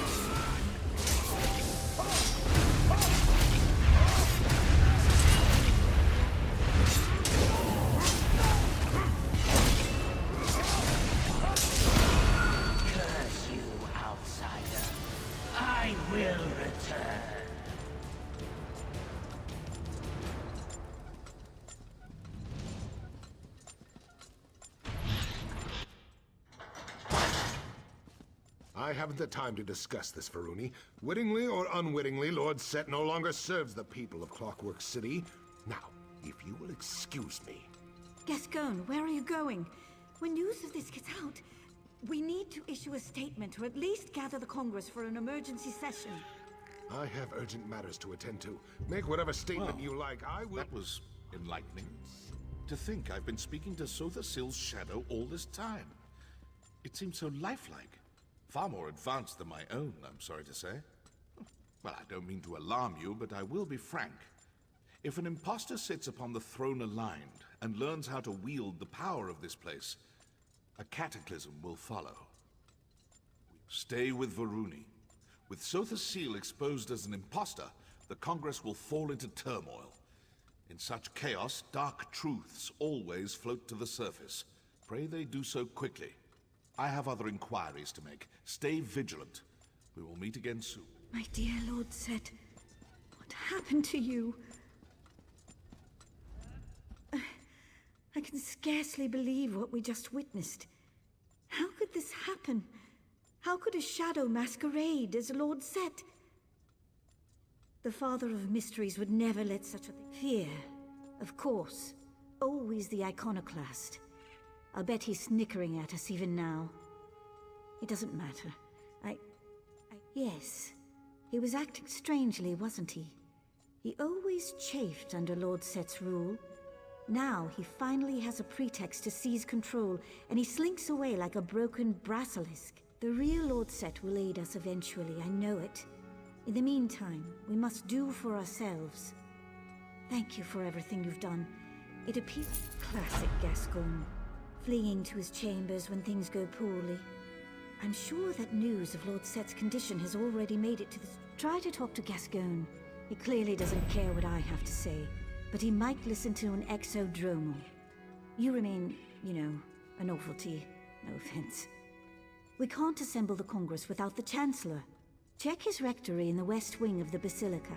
Curse you, outsider. I will return. I haven't the time to discuss this, Varuni. Wittingly or unwittingly, Lord Set no longer serves the people of Clockwork City. Now, if you will excuse me. Gascon, where are you going? When news of this gets out, we need to issue a statement or at least gather the Congress for an emergency session. I have urgent matters to attend to. Make whatever statement you like. I will... That was enlightening. To think I've been speaking to Sotha Seal's shadow all this time. It seems so lifelike. Far more advanced than my own, I'm sorry to say. Well, I don't mean to alarm you, but I will be frank. If an imposter sits upon the throne aligned and learns how to wield the power of this place, a cataclysm will follow. Stay with Varuni. With Sotha Seal exposed as an imposter, the Congress will fall into turmoil. In such chaos, dark truths always float to the surface. Pray they do so quickly. I have other inquiries to make. Stay vigilant. We will meet again soon. My dear Lord Set, what happened to you? I can scarcely believe what we just witnessed. How could this happen? How could a shadow masquerade as Lord Set? The Father of Mysteries would never let such a thing... Fear, of course. Always the iconoclast. I'll bet he's snickering at us even now. It doesn't matter. Yes. He was acting strangely, wasn't he? He always chafed under Lord Set's rule. Now he finally has a pretext to seize control, and he slinks away like a broken basilisk. The real Lord Set will aid us eventually, I know it. In the meantime, we must do for ourselves. Thank you for everything you've done. It appears classic Gascon. Fleeing to his chambers when things go poorly. I'm sure that news of Lord Set's condition has already made it to the... Try to talk to Gascon. He clearly doesn't care what I have to say, but he might listen to an exodromal. You remain, you know, a novelty. No offense. We can't assemble the Congress without the Chancellor. Check his rectory in the west wing of the Basilica.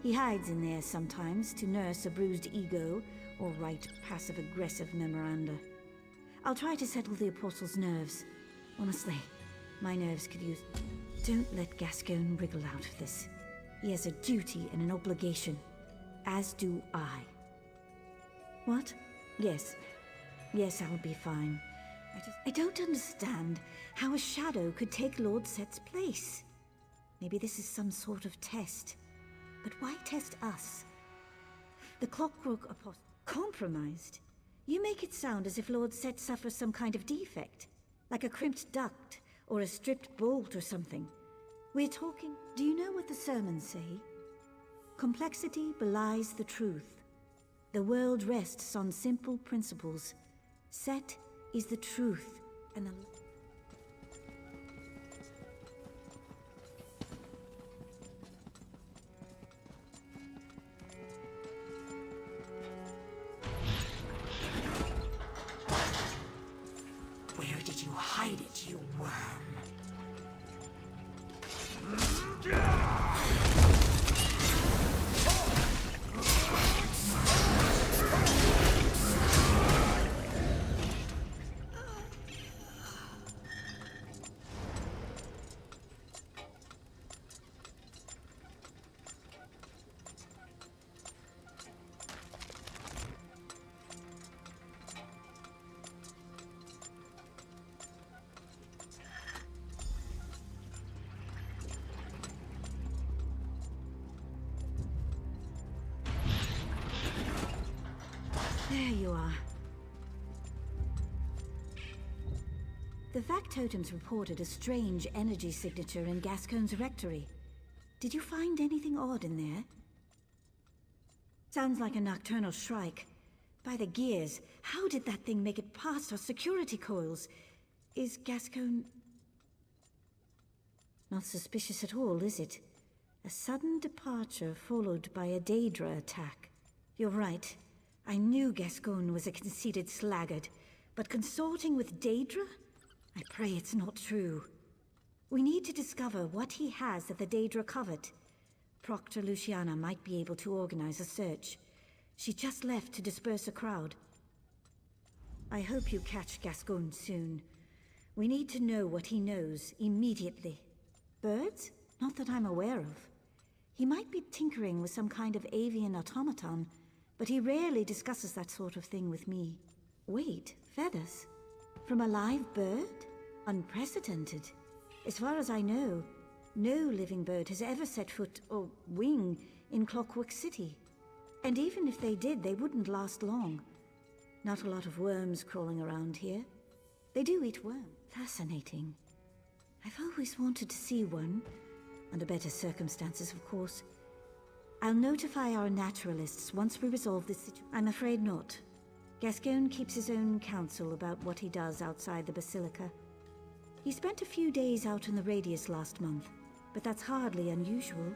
He hides in there sometimes to nurse a bruised ego or write passive-aggressive memoranda. I'll try to settle the Apostle's nerves. Honestly, my nerves could use... Don't let Gascon wriggle out of this. He has a duty and an obligation. As do I. What? Yes. Yes, I'll be fine. I don't understand how a shadow could take Lord Set's place. Maybe this is some sort of test. But why test us? The Clockwork Apostle... Compromised? You make it sound as if Lord Set suffers some kind of defect. Like a crimped duct, or a stripped bolt or something. We're talking... Do you know what the sermons say? Complexity belies the truth. The world rests on simple principles. Set is the truth, and the... Where did you hide it, you worm? The factotums reported a strange energy signature in Gascoigne's rectory. Did you find anything odd in there? Sounds like a nocturnal shrike. By the gears, how did that thing make it past our security coils? Is Gascoigne... Not suspicious at all, is it? A sudden departure followed by a Daedra attack. You're right. I knew Gascoigne was a conceited sluggard, but consorting with Daedra? I pray it's not true. We need to discover what he has that the Daedra covered. Proctor Luciana might be able to organize a search. She just left to disperse a crowd. I hope you catch Gascoigne soon. We need to know what he knows immediately. Birds? Not that I'm aware of. He might be tinkering with some kind of avian automaton, but he rarely discusses that sort of thing with me. Wait, feathers? From a live bird? Unprecedented. As far as I know, no living bird has ever set foot or wing in Clockwork City. And even if they did, they wouldn't last long. Not a lot of worms crawling around here. They do eat worms. Fascinating. I've always wanted to see one. Under better circumstances, of course. I'll notify our naturalists once we resolve this situation. I'm afraid not. Gascoigne keeps his own counsel about what he does outside the Basilica. He spent a few days out in the Radius last month, but that's hardly unusual.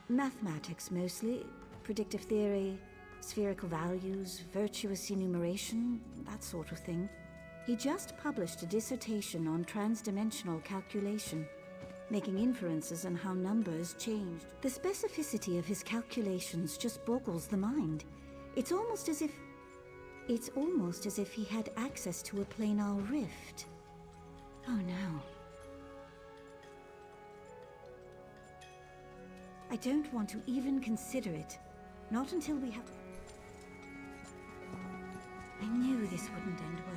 Mathematics, mostly. Predictive theory, spherical values, virtuous enumeration, that sort of thing. He just published a dissertation on transdimensional calculation, making inferences on how numbers changed. The specificity of his calculations just boggles the mind. It's almost as if he had access to a planar rift. Oh no. I don't want to even consider it. Not until we have... I knew this wouldn't end well.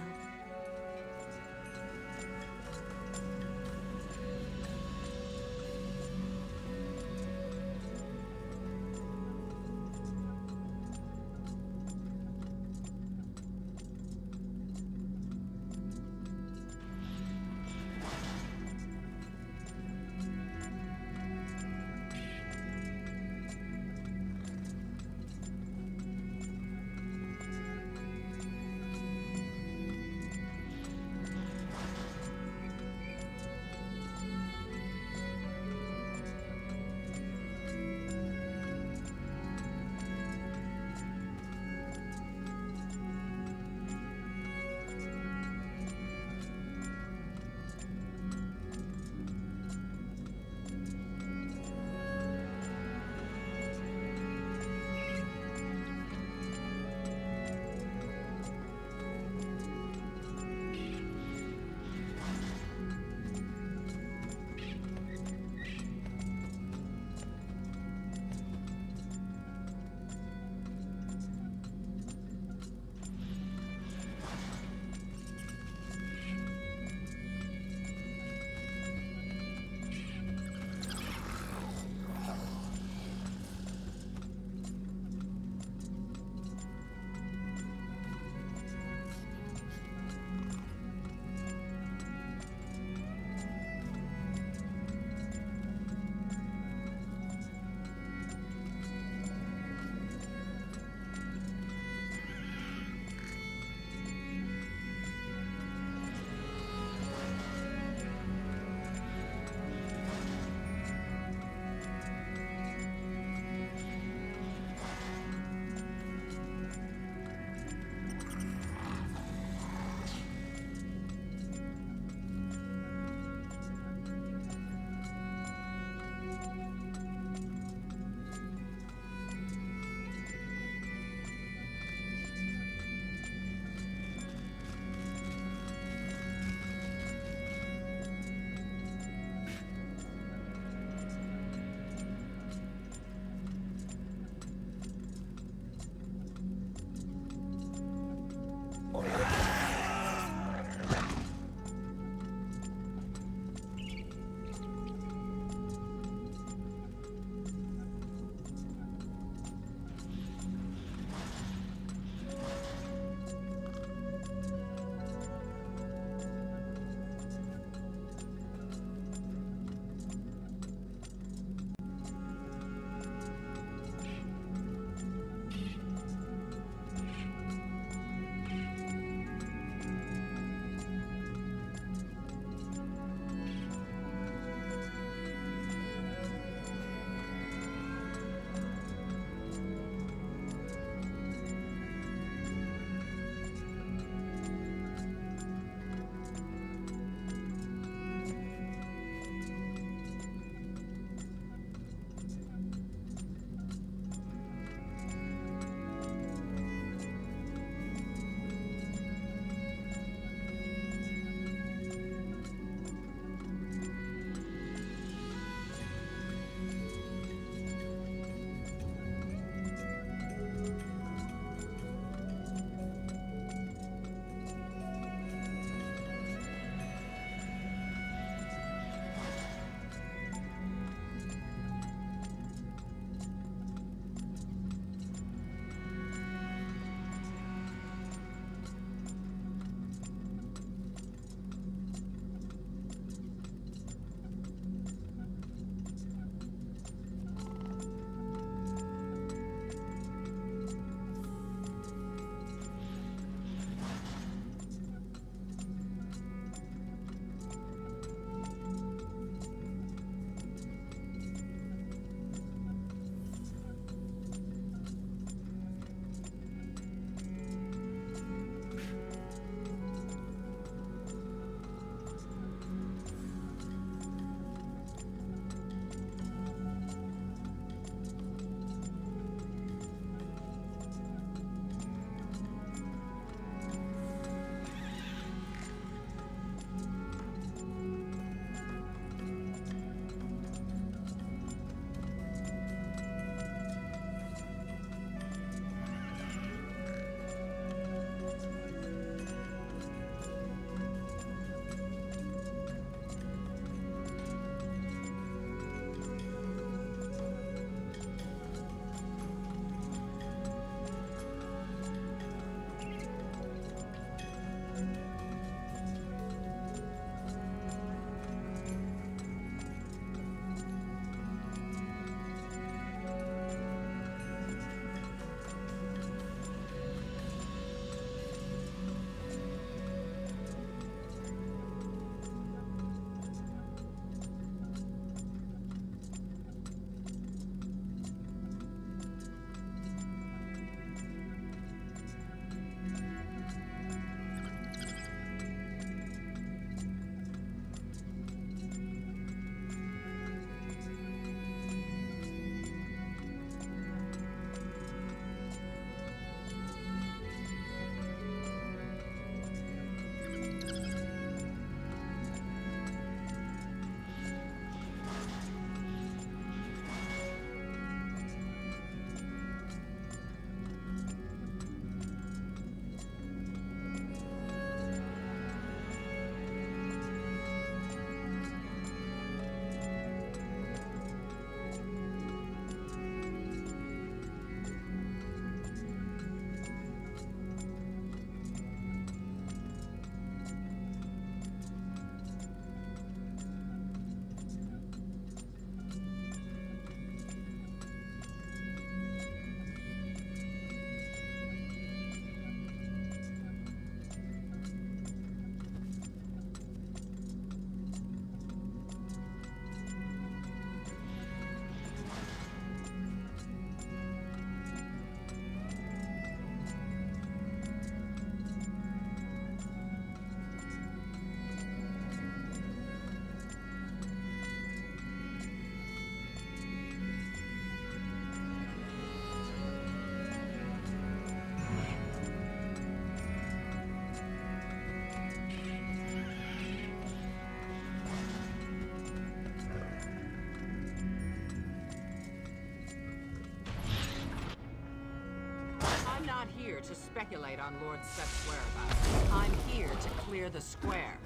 here to speculate on Lord Set's whereabouts. I'm here to clear the square.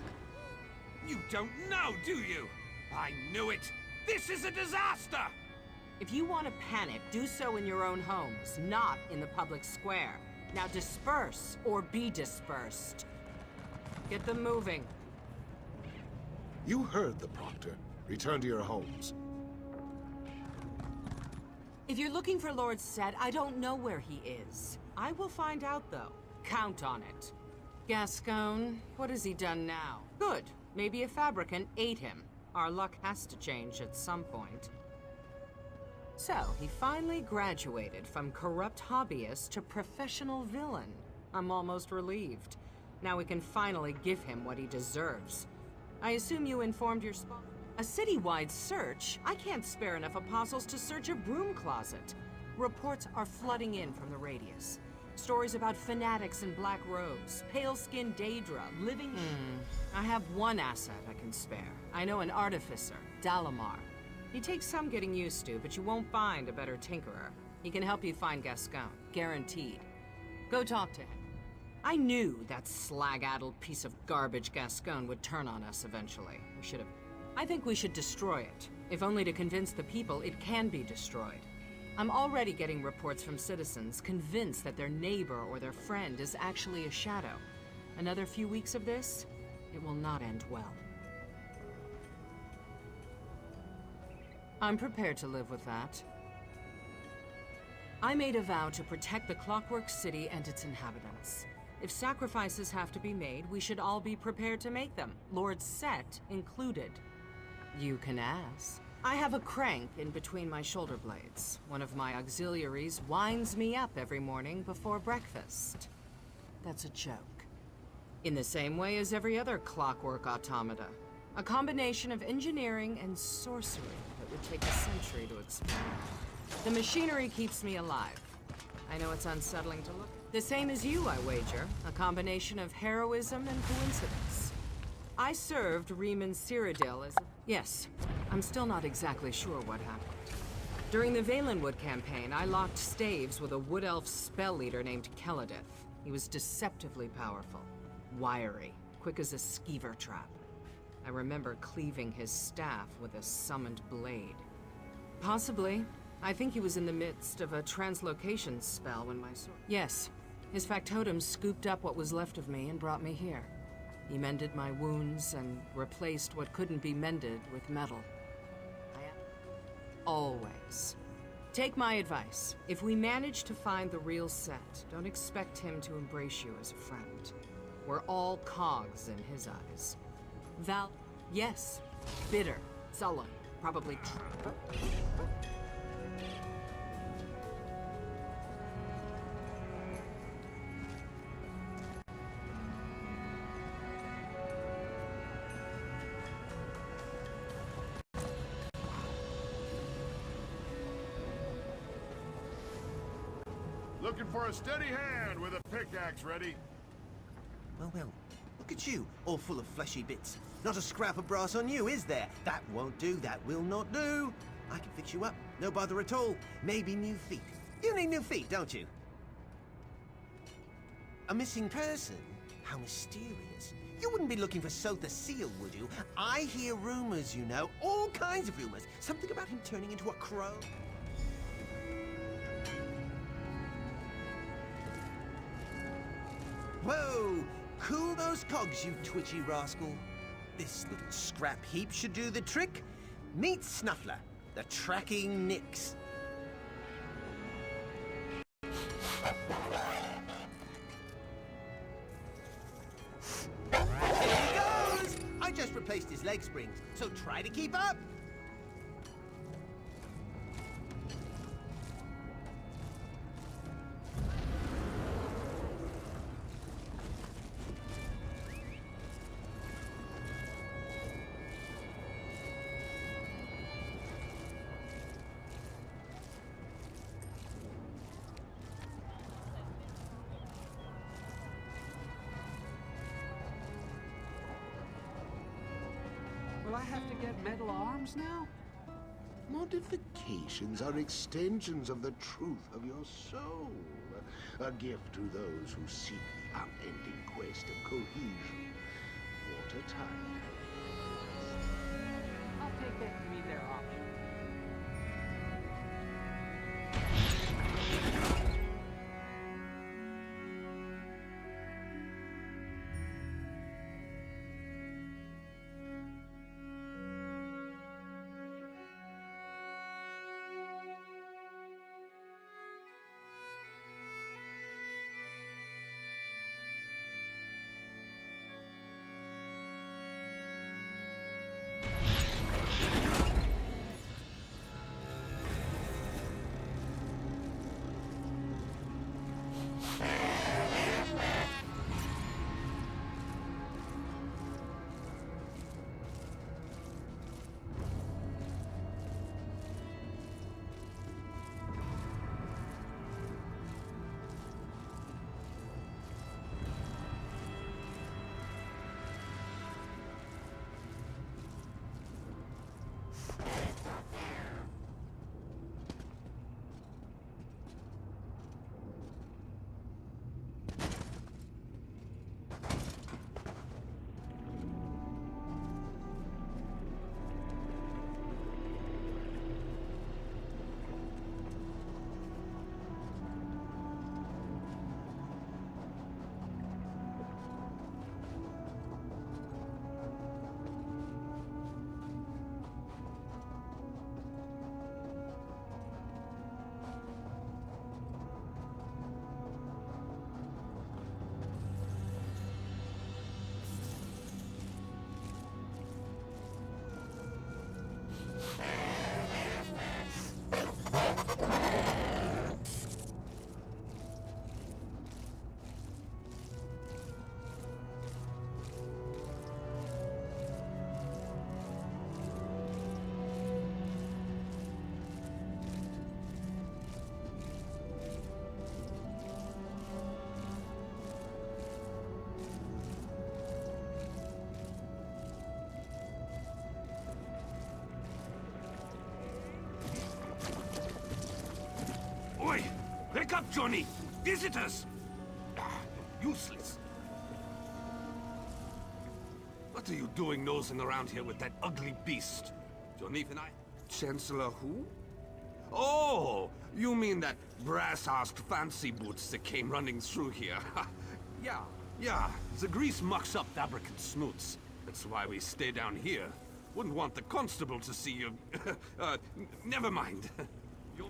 You don't know, do you? I knew it! This is a disaster! If you want to panic, do so in your own homes, not in the public square. Now disperse, or be dispersed. Get them moving. You heard the Proctor. Return to your homes. If you're looking for Lord Set, I don't know where he is. I will find out, though. Count on it. Gascon, what has he done now? Good. Maybe a fabricant ate him. Our luck has to change at some point. So, he finally graduated from corrupt hobbyist to professional villain. I'm almost relieved. Now we can finally give him what he deserves. I assume you informed your spot. A citywide search? I can't spare enough apostles to search a broom closet. Reports are flooding in from the radius. Stories about fanatics in black robes, pale-skinned Daedra, living... I have one asset I can spare. I know an artificer, Dalamar. He takes some getting used to, but you won't find a better tinkerer. He can help you find Gascon, guaranteed. Go talk to him. I knew that slag-addled piece of garbage Gascon would turn on us eventually. I think we should destroy it, if only to convince the people it can be destroyed. I'm already getting reports from citizens convinced that their neighbor or their friend is actually a shadow. Another few weeks of this, it will not end well. I'm prepared to live with that. I made a vow to protect the Clockwork City and its inhabitants. If sacrifices have to be made, we should all be prepared to make them, Lord Set included. You can ask. I have a crank in between my shoulder blades. One of my auxiliaries winds me up every morning before breakfast. That's a joke. In the same way as every other clockwork automata. A combination of engineering and sorcery that would take a century to explain. The machinery keeps me alive. I know it's unsettling to look at. The same as you, I wager. A combination of heroism and coincidence. I served Riemann Cyrodiil as... Yes, I'm still not exactly sure what happened. During the Valenwood campaign, I locked staves with a wood elf spell leader named Kelladith. He was deceptively powerful, wiry, quick as a skeever trap. I remember cleaving his staff with a summoned blade. Possibly. I think he was in the midst of a translocation spell when my sword... Yes, his factotum scooped up what was left of me and brought me here. He mended my wounds and replaced what couldn't be mended with metal. Always. Take my advice. If we manage to find the real Set, don't expect him to embrace you as a friend. We're all cogs in his eyes. Yes. Bitter. Sullen. Probably Looking for a steady hand with a pickaxe ready. Well, look at you, all full of fleshy bits. Not a scrap of brass on you, is there? That won't do, that will not do. I can fix you up, no bother at all. Maybe new feet. You need new feet, don't you? A missing person? How mysterious. You wouldn't be looking for Sotha Seal, would you? I hear rumors, you know, all kinds of rumors. Something about him turning into a crow. Whoa! Cool those cogs, you twitchy rascal. This little scrap heap should do the trick. Meet Snuffler, the tracking Nyx. Here he goes! I just replaced his leg springs, so try to keep up. Will I have to get metal arms now? Modifications are extensions of the truth of your soul. a gift to those who seek the unending quest of cohesion. Watertight. I'll take that to be their option. Oi! Wake up, Johnny! Visitors! Useless. What are you doing nosing around here with that ugly beast? Johnny and I... Chancellor who? Oh! You mean that brass-arsed fancy boots that came running through here? Yeah. The grease mucks up Dabricant snoots. That's why we stay down here. Wouldn't want the constable to see you... never mind. You're...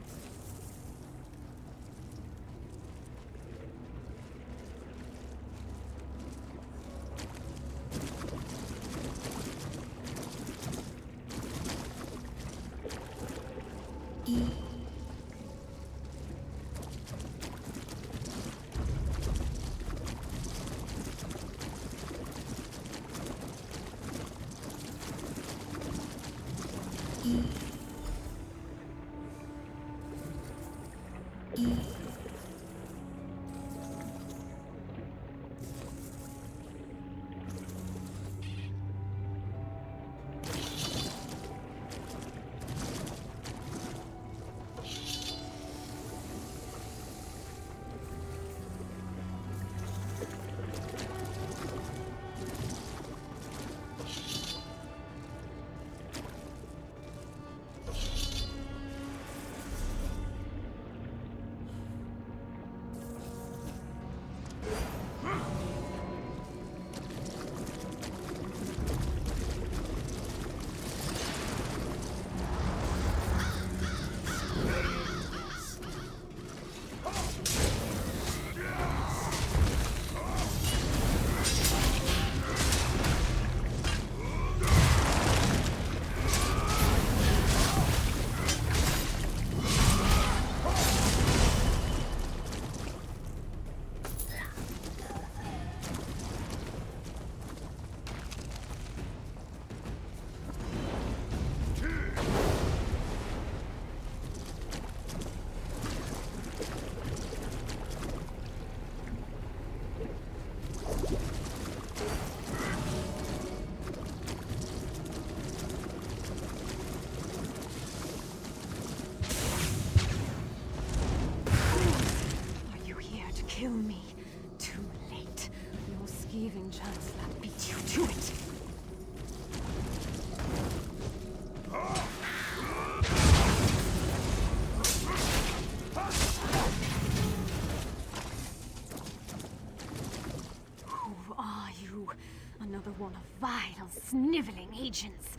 one of vile, sniveling agents.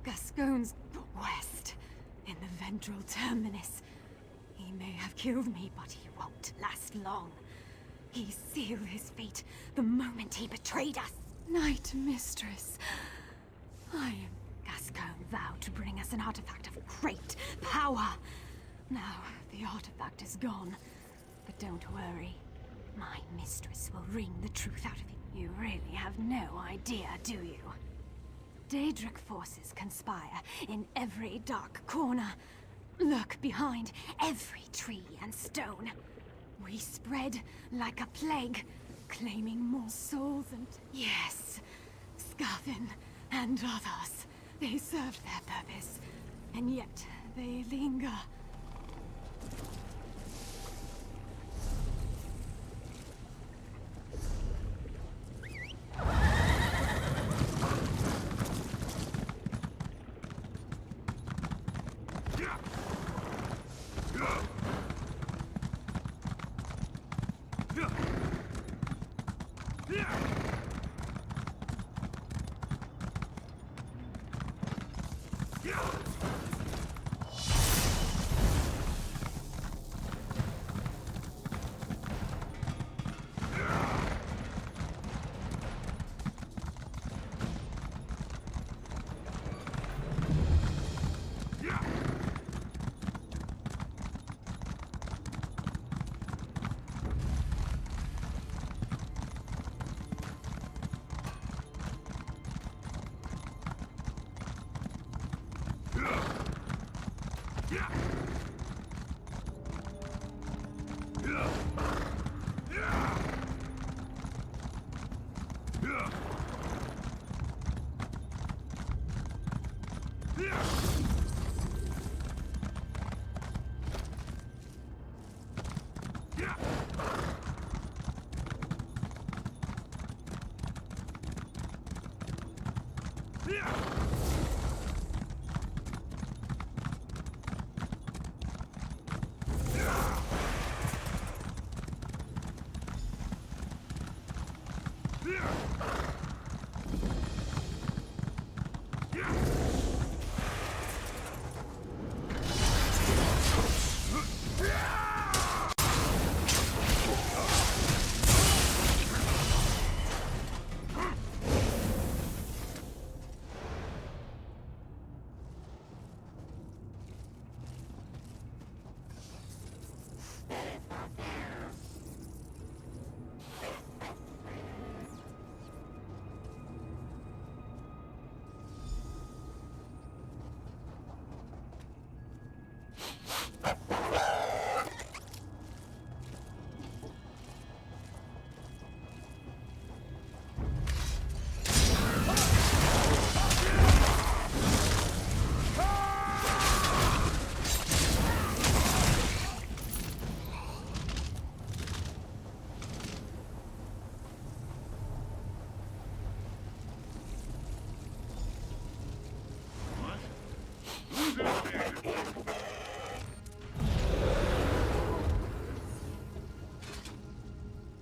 Gascoigne's west, in the ventral terminus. He may have killed me, but he won't last long. He sealed his fate the moment he betrayed us. Night Mistress, Gascoigne vowed to bring us an artifact of great power. Now, the artifact is gone. But don't worry. My mistress will wring the truth out of you. You really have no idea, do you? Daedric forces conspire in every dark corner. Lurk behind every tree and stone. We spread like a plague, claiming more souls and... Yes, Scarfin and others. They served their purpose, and yet they linger.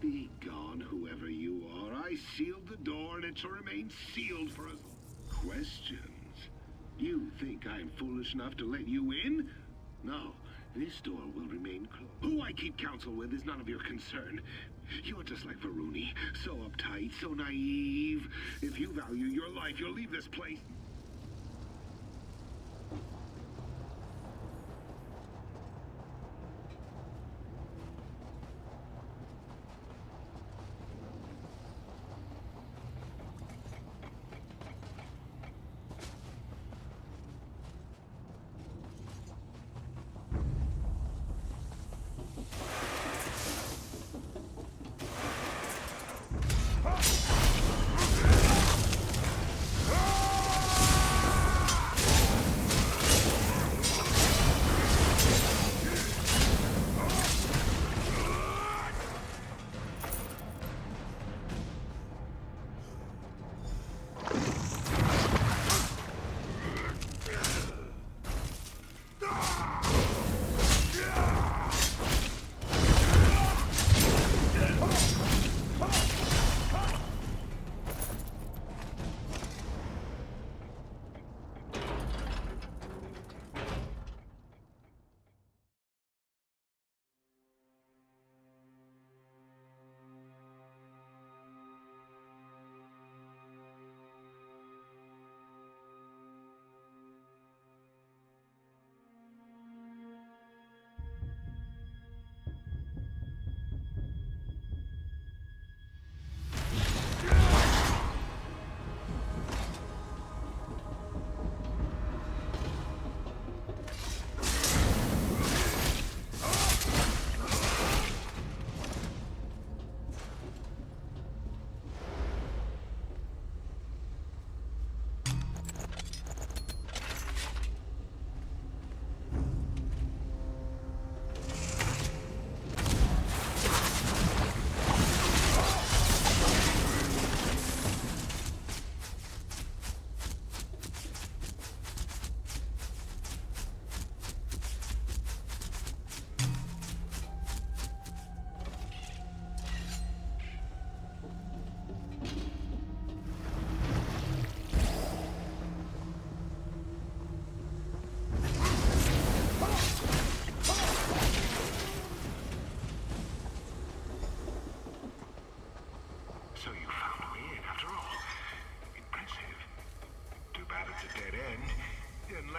Be gone, whoever you are. I sealed the door, and it shall remain sealed for us. Questions? You think I'm foolish enough to let you in? No, this door will remain closed. Who I keep counsel with is none of your concern. You're just like Varuni, so uptight, so naive. If you value your life, you'll leave this place.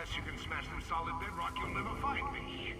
Unless you can smash through solid bedrock, you'll never find me.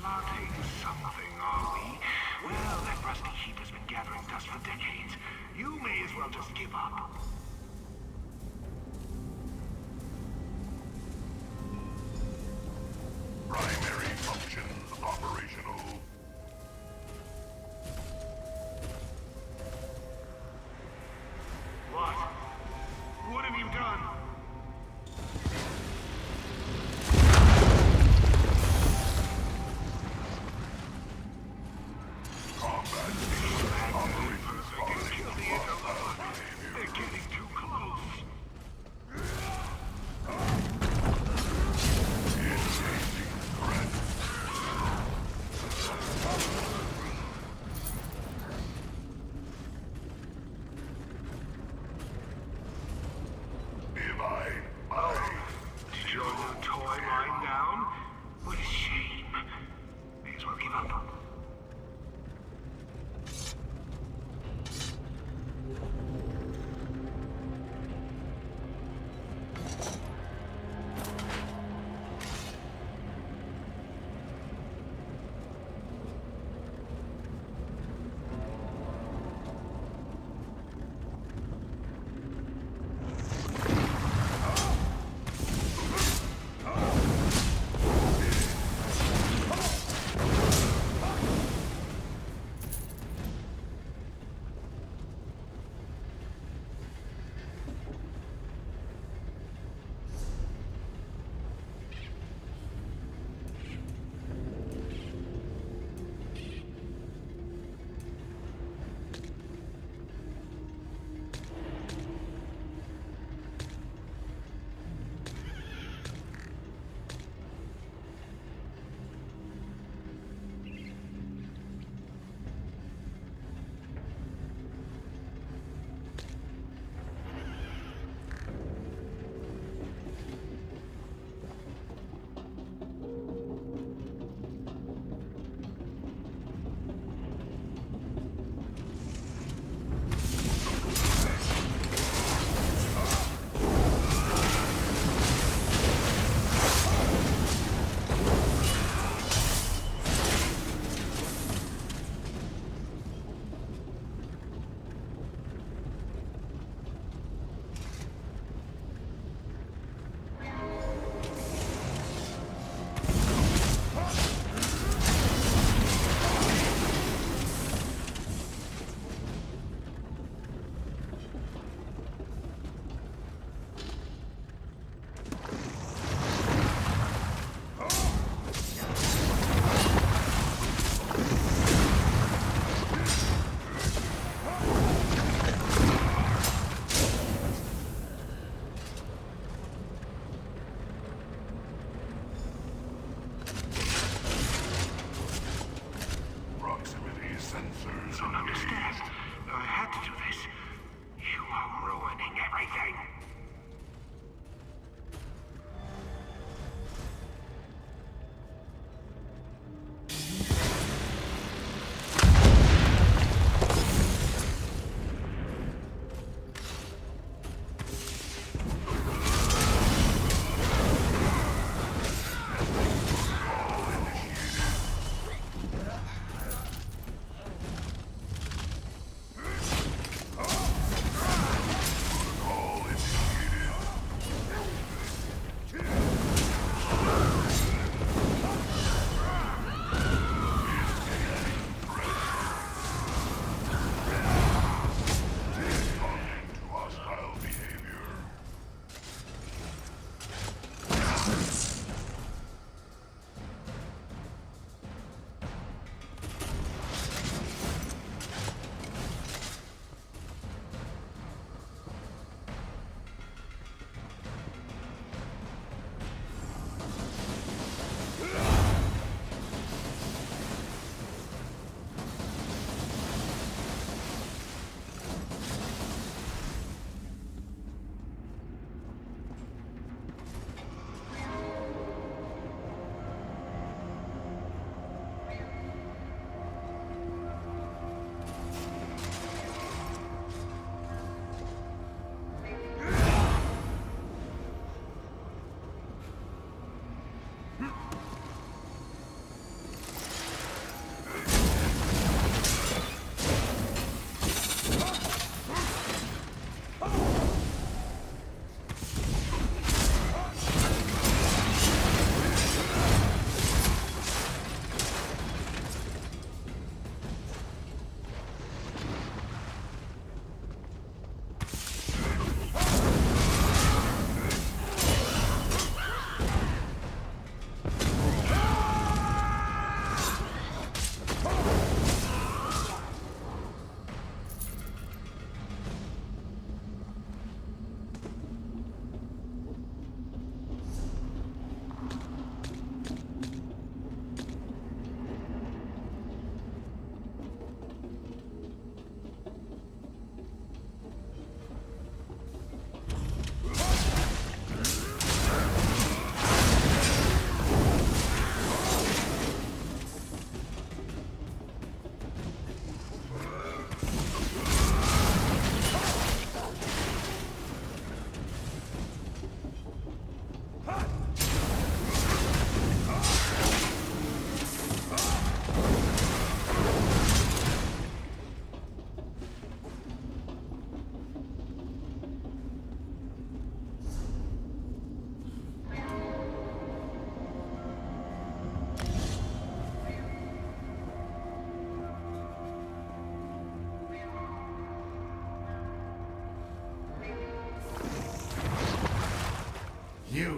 Plotting something, are we? Well, that rusty heap has been gathering dust for decades. You may as well just give up. Primary functions operational. What? What have you done? They're getting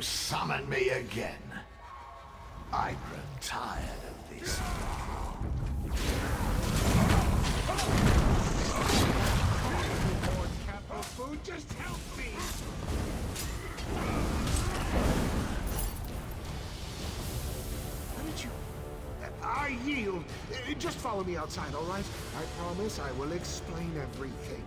summon me again. I grow tired of this. Capital food, just help me! How did you... I yield. Just follow me outside, all right? I promise I will explain everything.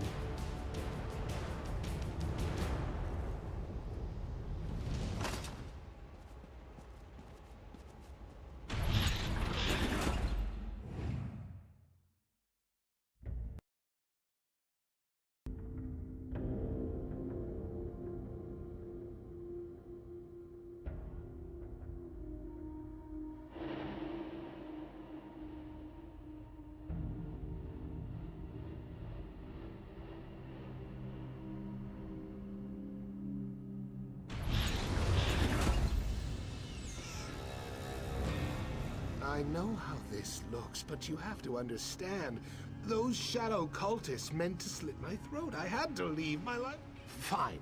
I know how this looks, but you have to understand. Those shadow cultists meant to slit my throat. I had to leave my life. Fine.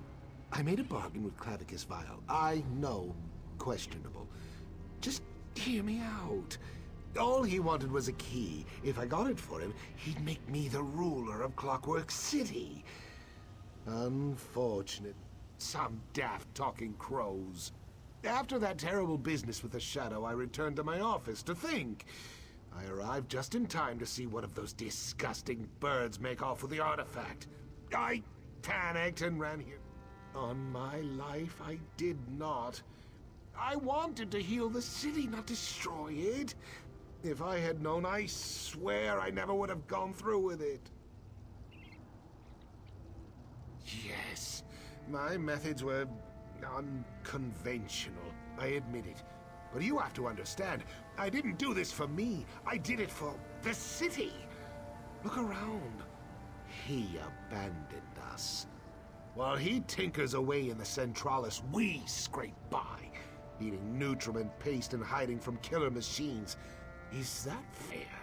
I made a bargain with Clavicus Vile. I know. Questionable. Just hear me out. All he wanted was a key. If I got it for him, he'd make me the ruler of Clockwork City. Unfortunate. Some daft talking crows. After that terrible business with the Shadow, I returned to my office to think. I arrived just in time to see one of those disgusting birds make off with the artifact. I panicked and ran here. On my life, I did not. I wanted to heal the city, not destroy it. If I had known, I swear I never would have gone through with it. Yes, my methods were unconventional, I admit it. But you have to understand, I didn't do this for me. I did it for the city. Look around. He abandoned us. While he tinkers away in the Centralis, we scrape by, eating nutriment paste and hiding from killer machines. Is that fair?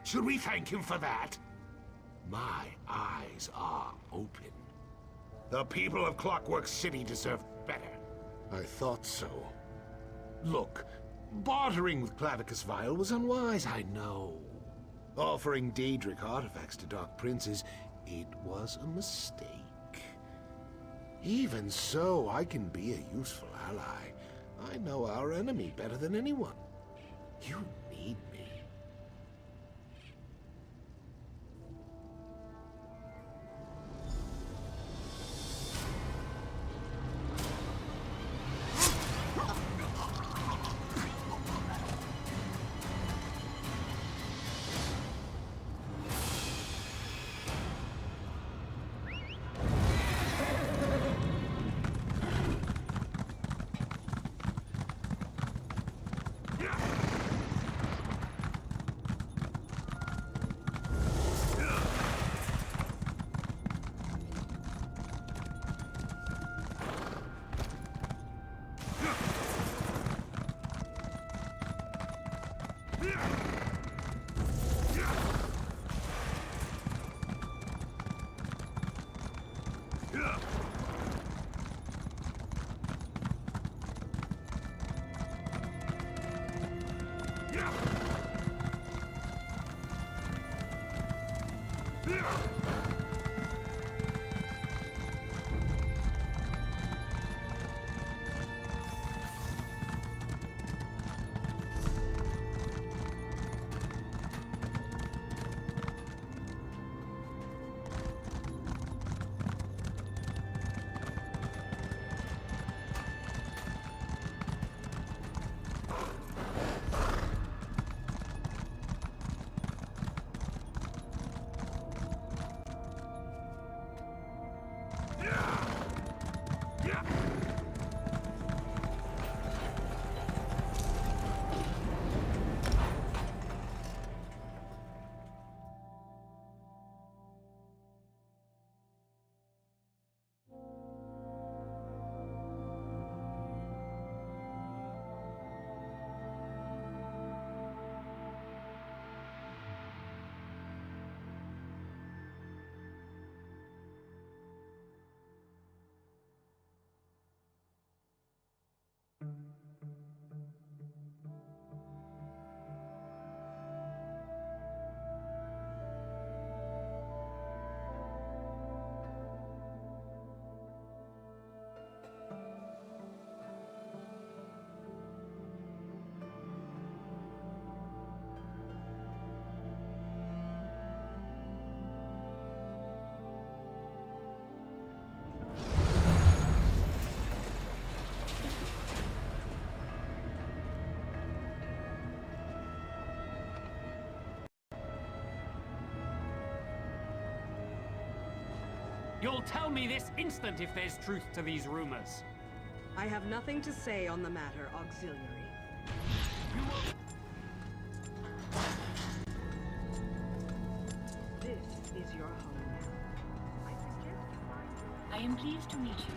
Should we thank him for that? My eyes are open. The people of Clockwork City deserve better. I thought so. Look, bartering with Clavicus Vile was unwise, I know. Offering Daedric artifacts to Dark Princes, it was a mistake. Even so, I can be a useful ally. I know our enemy better than anyone. You need me. You'll tell me this instant if there's truth to these rumors. I have nothing to say on the matter, Auxiliary. This is your home now. I suggest you find... I am pleased to meet you.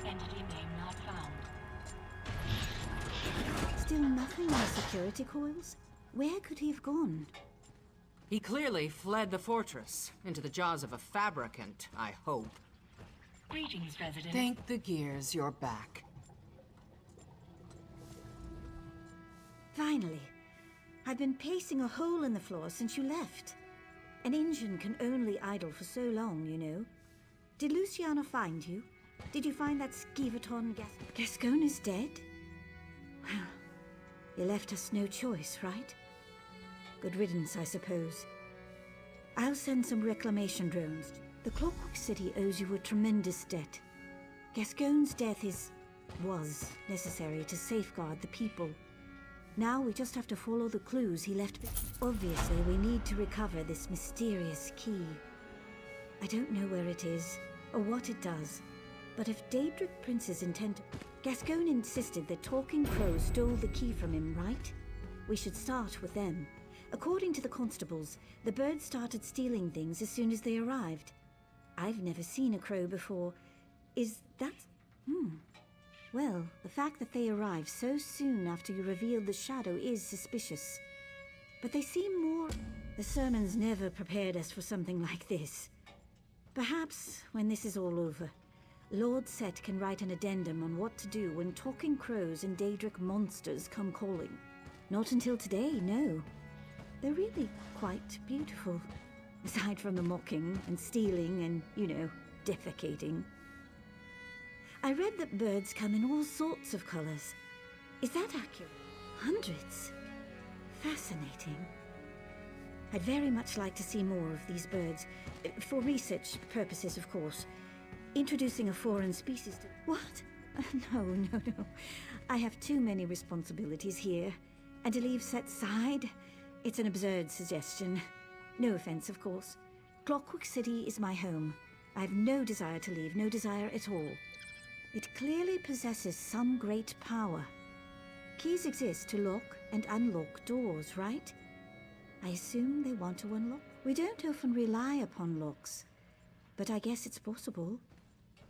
Entity name not found. Still nothing on the security coils? Where could he have gone? He clearly fled the fortress, into the jaws of a fabricant, I hope. Greetings, resident. Thank the gears, you're back. Finally. I've been pacing a hole in the floor since you left. An engine can only idle for so long, you know. Did Luciana find you? Did you find that Skeevaton Gascon is dead? Well, you left us no choice, right? Good riddance, I suppose. I'll send some reclamation drones. The Clockwork City owes you a tremendous debt. Gascon's death was necessary to safeguard the people. Now we just have to follow the clues he left. Obviously, we need to recover this mysterious key. I don't know where it is, or what it does, but if Daedric princes intend to... Gascon insisted that Talking Crows stole the key from him, right? We should start with them. According to the constables, the birds started stealing things as soon as they arrived. I've never seen a crow before. Is that... Well, the fact that they arrived so soon after you revealed the shadow is suspicious. But they seem more... The sermons never prepared us for something like this. Perhaps, when this is all over, Lord Set can write an addendum on what to do when Talking Crows and Daedric monsters come calling. Not until today, no. They're really quite beautiful. Aside from the mocking and stealing and, you know, defecating. I read that birds come in all sorts of colors. Is that accurate? Hundreds. Fascinating. I'd very much like to see more of these birds. For research purposes, of course. Introducing a foreign species to... What? No. I have too many responsibilities here. And to leave Set's side, it's an absurd suggestion. No offense, of course. Clockwork City is my home. I have no desire to leave, no desire at all. It clearly possesses some great power. Keys exist to lock and unlock doors, right? I assume they want to unlock. We don't often rely upon locks, but I guess it's possible.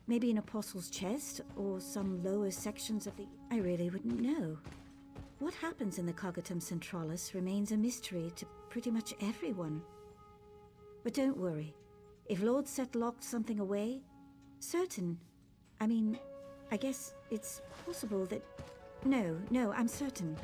Maybe an apostle's chest, or some lower sections of the... I really wouldn't know. What happens in the Cognitum Centralis remains a mystery to pretty much everyone. But don't worry. If Lord Set locked something away, I guess it's possible that... No, I'm certain.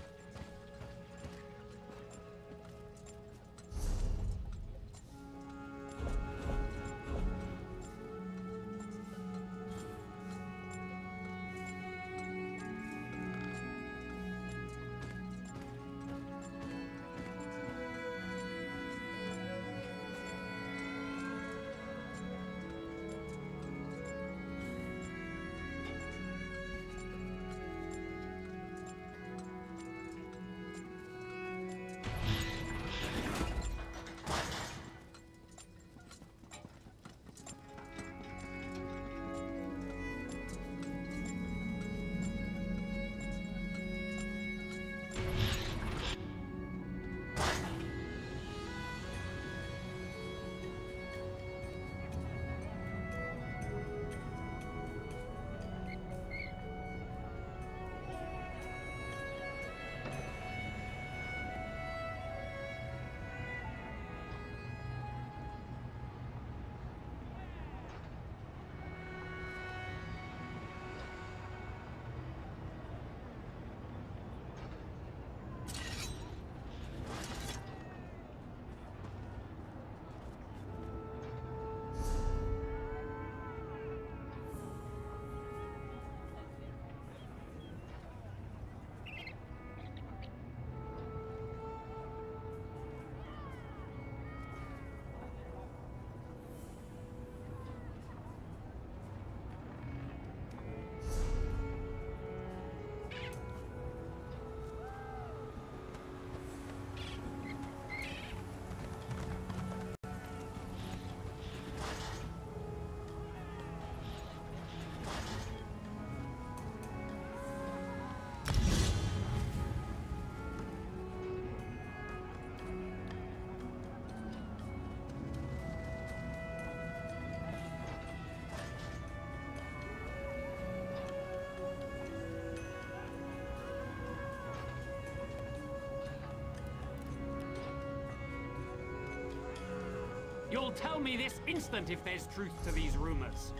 tell me this instant if there's truth to these rumors.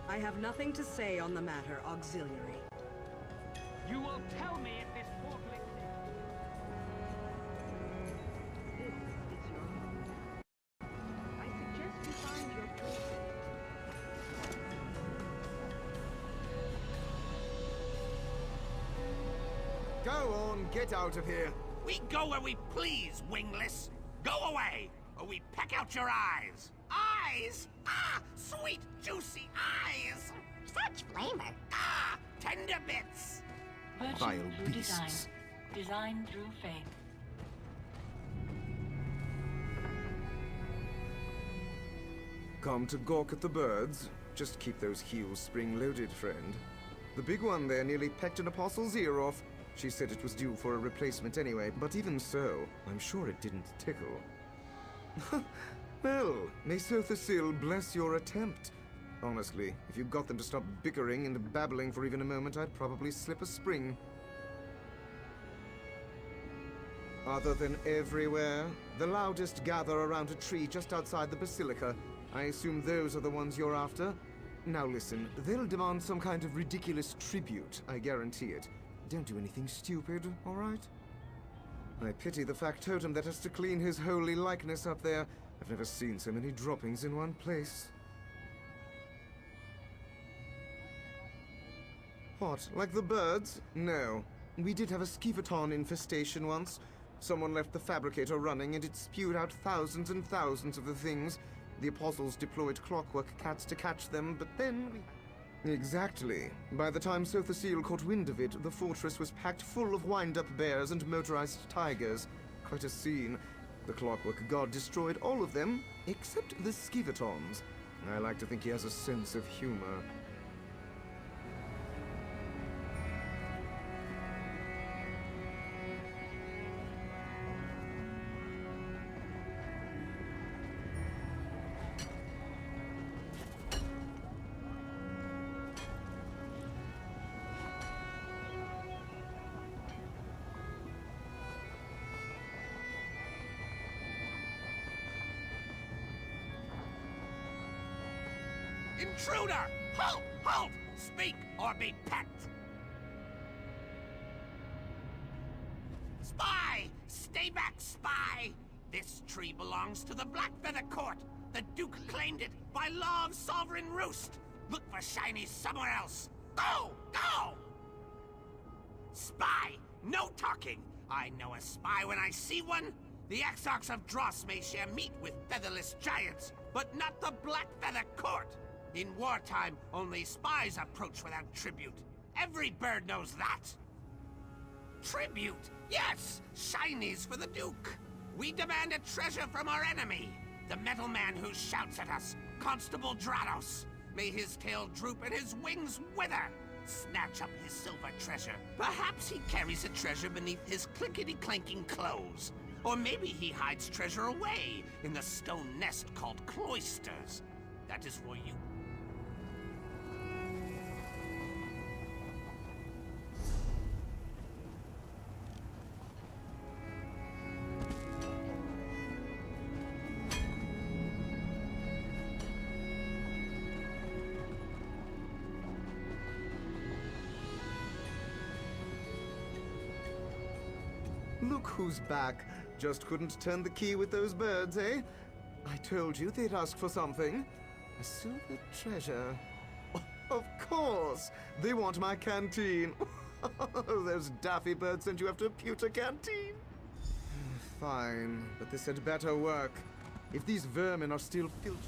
I have nothing to say on the matter, Auxiliary. You will tell me if this forklift... This is your home. I suggest you find your trophy. Go on, get out of here. We go where we please, wingless. Go away, or we peck out your eyes. Eyes? Ah, sweet, juicy eyes. Such flavor. Ah, tender bits. Virtue through design. Design through faith. Come to gawk at the birds? Just keep those heels spring-loaded, friend. The big one there nearly pecked an apostle's ear off. She said it was due for a replacement anyway, but even so, I'm sure it didn't tickle. Well, may Sothasil bless your attempt. Honestly, if you got them to stop bickering and babbling for even a moment, I'd probably slip a spring. Other than everywhere, the loudest gather around a tree just outside the basilica. I assume those are the ones you're after? Now listen, they'll demand some kind of ridiculous tribute, I guarantee it. Don't do anything stupid, all right? I pity the factotum that has to clean his holy likeness up there. I've never seen so many droppings in one place. What, like the birds? No. We did have a skeevaton infestation once. Someone left the fabricator running and it spewed out thousands and thousands of the things. The apostles deployed clockwork cats to catch them, but then we... Exactly. By the time Sothasil caught wind of it, the fortress was packed full of wind-up bears and motorized tigers. Quite a scene. The clockwork god destroyed all of them, except the skeevatons. I like to think he has a sense of humor. Intruder! Halt! Halt! Speak or be pecked! Spy! Stay back, spy! This tree belongs to the Blackfeather Court. The Duke claimed it by law of sovereign roost. Look for shinies somewhere else. Go! Go! Spy! No talking! I know a spy when I see one. The Exarchs of Dross may share meat with featherless giants, but not the Blackfeather Court. In wartime, only spies approach without tribute. Every bird knows that. Tribute? Yes! Shinies for the Duke. We demand a treasure from our enemy. The metal man who shouts at us, Constable Drados. May his tail droop and his wings wither. Snatch up his silver treasure. Perhaps he carries a treasure beneath his clickety-clanking clothes. Or maybe he hides treasure away in the stone nest called cloisters. That is for you. Look who's back. Just couldn't turn the key with those birds, eh? I told you they'd ask for something. A silver treasure. Of course! They want my canteen. Those daffy birds sent you after a pewter canteen. Fine, but this had better work. If these vermin are still filthy...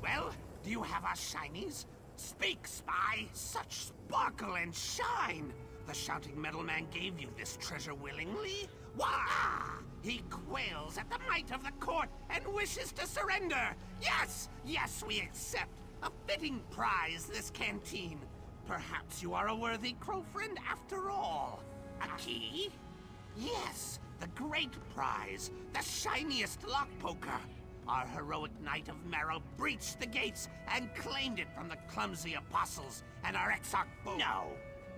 Well, do you have our shinies? Speak, spy! Such sparkle and shine! The shouting metal man gave you this treasure willingly? Why? He quails at the might of the court and wishes to surrender! Yes! Yes, we accept! A fitting prize, this canteen! Perhaps you are a worthy crow friend after all. A key? Yes, the great prize, the shiniest lockpoker. Our heroic Knight of Marrow breached the gates and claimed it from the clumsy apostles and our Exarch. No,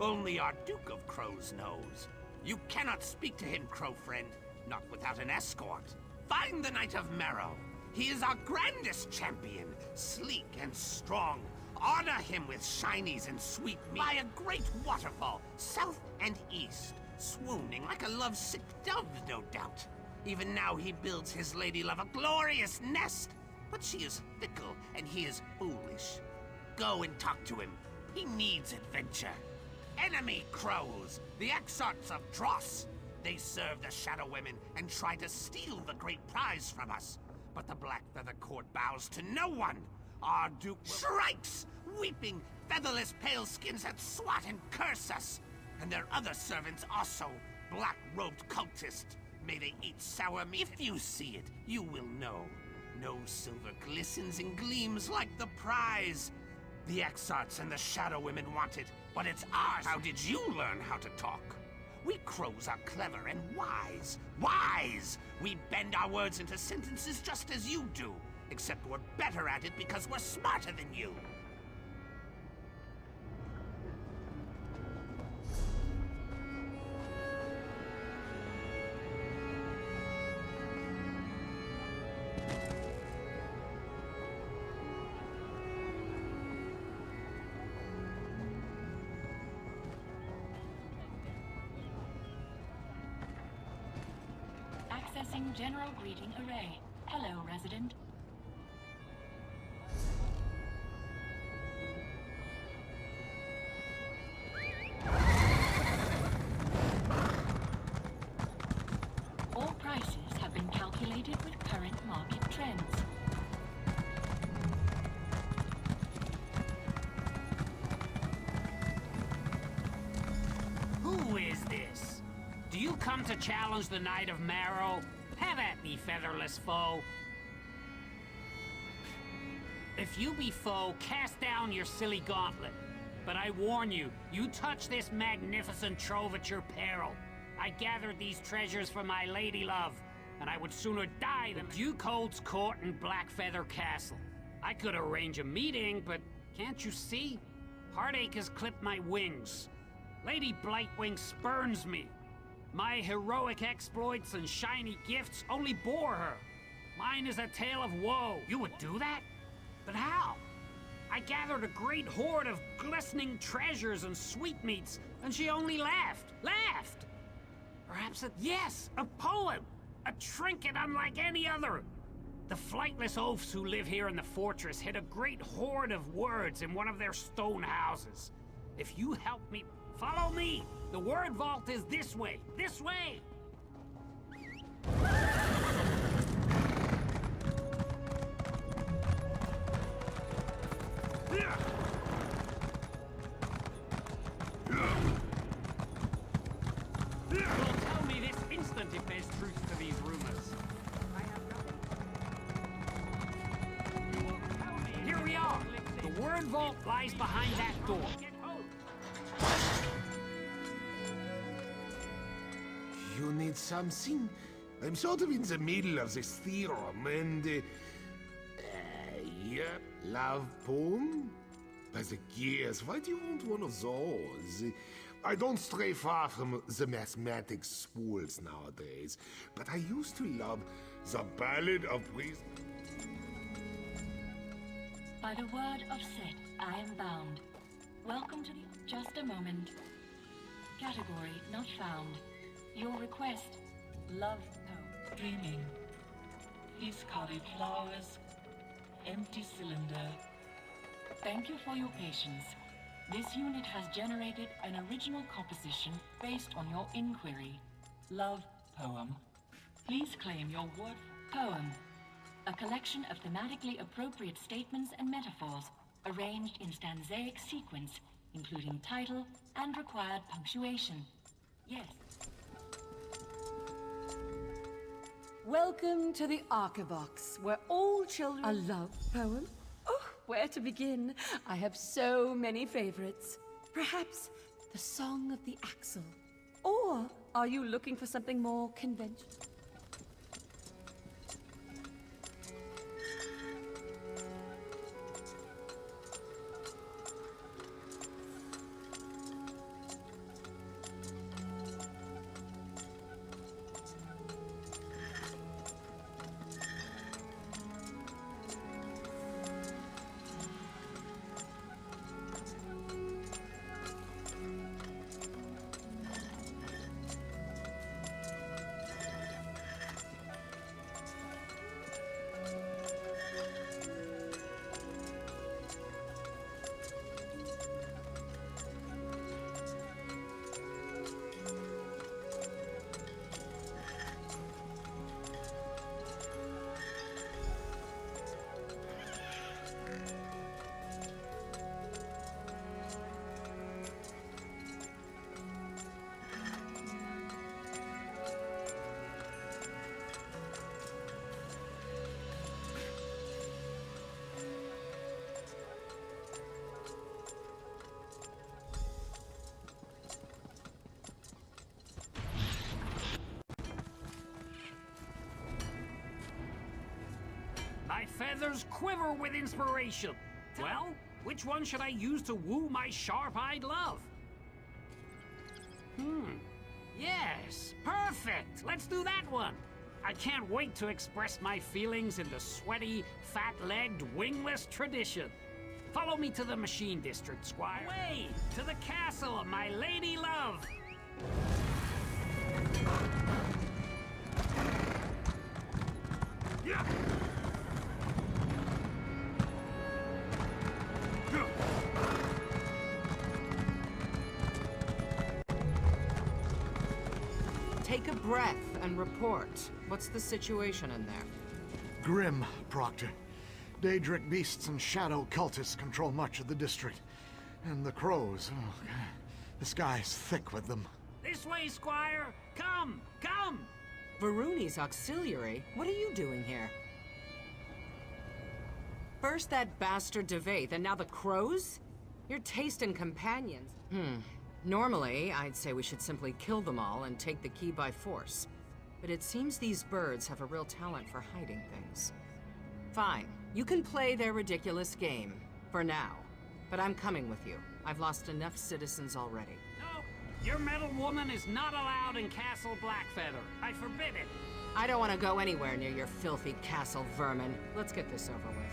only our Duke of Crows knows. You cannot speak to him, Crow friend, not without an escort. Find the Knight of Marrow. He is our grandest champion, sleek and strong. Honor him with shinies and sweet meat by a great waterfall, south and east, swooning like a lovesick dove, no doubt. Even now he builds his lady love a glorious nest, but she is fickle and he is foolish. Go and talk to him. He needs adventure. Enemy crows, the exarchs of Dross. They serve the Shadow Women and try to steal the great prize from us. But the Black Feather Court bows to no one. Our Duke strikes, weeping, featherless paleskins that swat and curse us. And their other servants also, black-robed cultists. May they eat sour meat. If you see it, you will know. No silver glistens and gleams like the prize. The exarchs and the Shadow Women want it, but it's ours. How did you learn how to talk? We crows are clever and wise. Wise! We bend our words into sentences just as you do. Except we're better at it because we're smarter than you. Accessing General Greeting Array. Hello, resident. All prices have been calculated with current market trends. Who is this? Do you come to challenge the Knight of Marrow? Have at me, featherless foe. If you be foe, cast down your silly gauntlet. But I warn you, you touch this magnificent trove at your peril. I gathered these treasures for my lady love, and I would sooner die than Duke holds court in Blackfeather Castle. I could arrange a meeting, but can't you see? Heartache has clipped my wings. Lady Blightwing spurns me. My heroic exploits and shiny gifts only bore her. Mine is a tale of woe. You would do that? But how? I gathered a great hoard of glistening treasures and sweetmeats, and she only laughed. Laughed! Perhaps yes, a poem! A trinket unlike any other! The flightless oafs who live here in the fortress hid a great hoard of words in one of their stone houses. If you help me, follow me! The word vault is this way! This way! You'll tell me this instant if there's truth to these rumors. Here we are! The word vault lies behind that door. You need something? I'm sort of in the middle of this theorem, and... yeah, love poem? By the gears, why do you want one of those? I don't stray far from the mathematics schools nowadays, but I used to love the Ballad of Breeze. By the word of Set, I am bound. Welcome to the... Just a moment. Category not found. Your request. Love poem. Dreaming. Discarded flowers. Empty cylinder. Thank you for your patience. This unit has generated an original composition based on your inquiry. Love poem. Please claim your word poem. A collection of thematically appropriate statements and metaphors arranged in stanzaic sequence, including title and required punctuation. Yes. Welcome to the Archivox, where all children... A love poem? Oh, where to begin? I have so many favorites. Perhaps the Song of the Axle. Or Or are you looking for something more conventional? My feathers quiver with inspiration. Well, which one should I use to woo my sharp-eyed love? Yes, perfect! Let's do that one! I can't wait to express my feelings in the sweaty, fat-legged, wingless tradition. Follow me to the Machine District, Squire. Away! To the castle of my lady love! Yeah! Take a breath and report. What's the situation in there? Grim, Proctor. Daedric beasts and shadow cultists control much of the district. And the crows, oh, God, the sky's thick with them. This way, Squire! Come! Come! Varuni's auxiliary? What are you doing here? First that bastard Devaith, and now the crows? Your taste in companions. Normally, I'd say we should simply kill them all and take the key by force. But it seems these birds have a real talent for hiding things. Fine, you can play their ridiculous game, for now. But I'm coming with you. I've lost enough citizens already. No, your metal woman is not allowed in Castle Blackfeather. I forbid it. I don't want to go anywhere near your filthy castle vermin. Let's get this over with.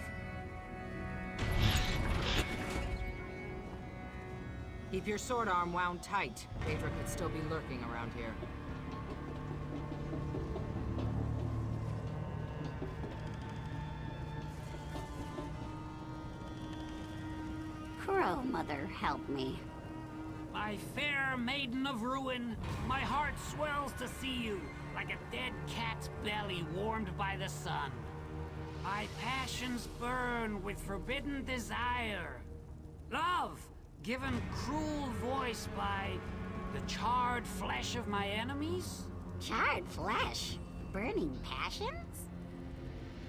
Keep your sword arm wound tight. Daedra could still be lurking around here. Crow Mother, help me. My fair maiden of ruin, my heart swells to see you, like a dead cat's belly warmed by the sun. My passions burn with forbidden desire. Love, given cruel voice by the charred flesh of my enemies? Charred flesh? Burning passions?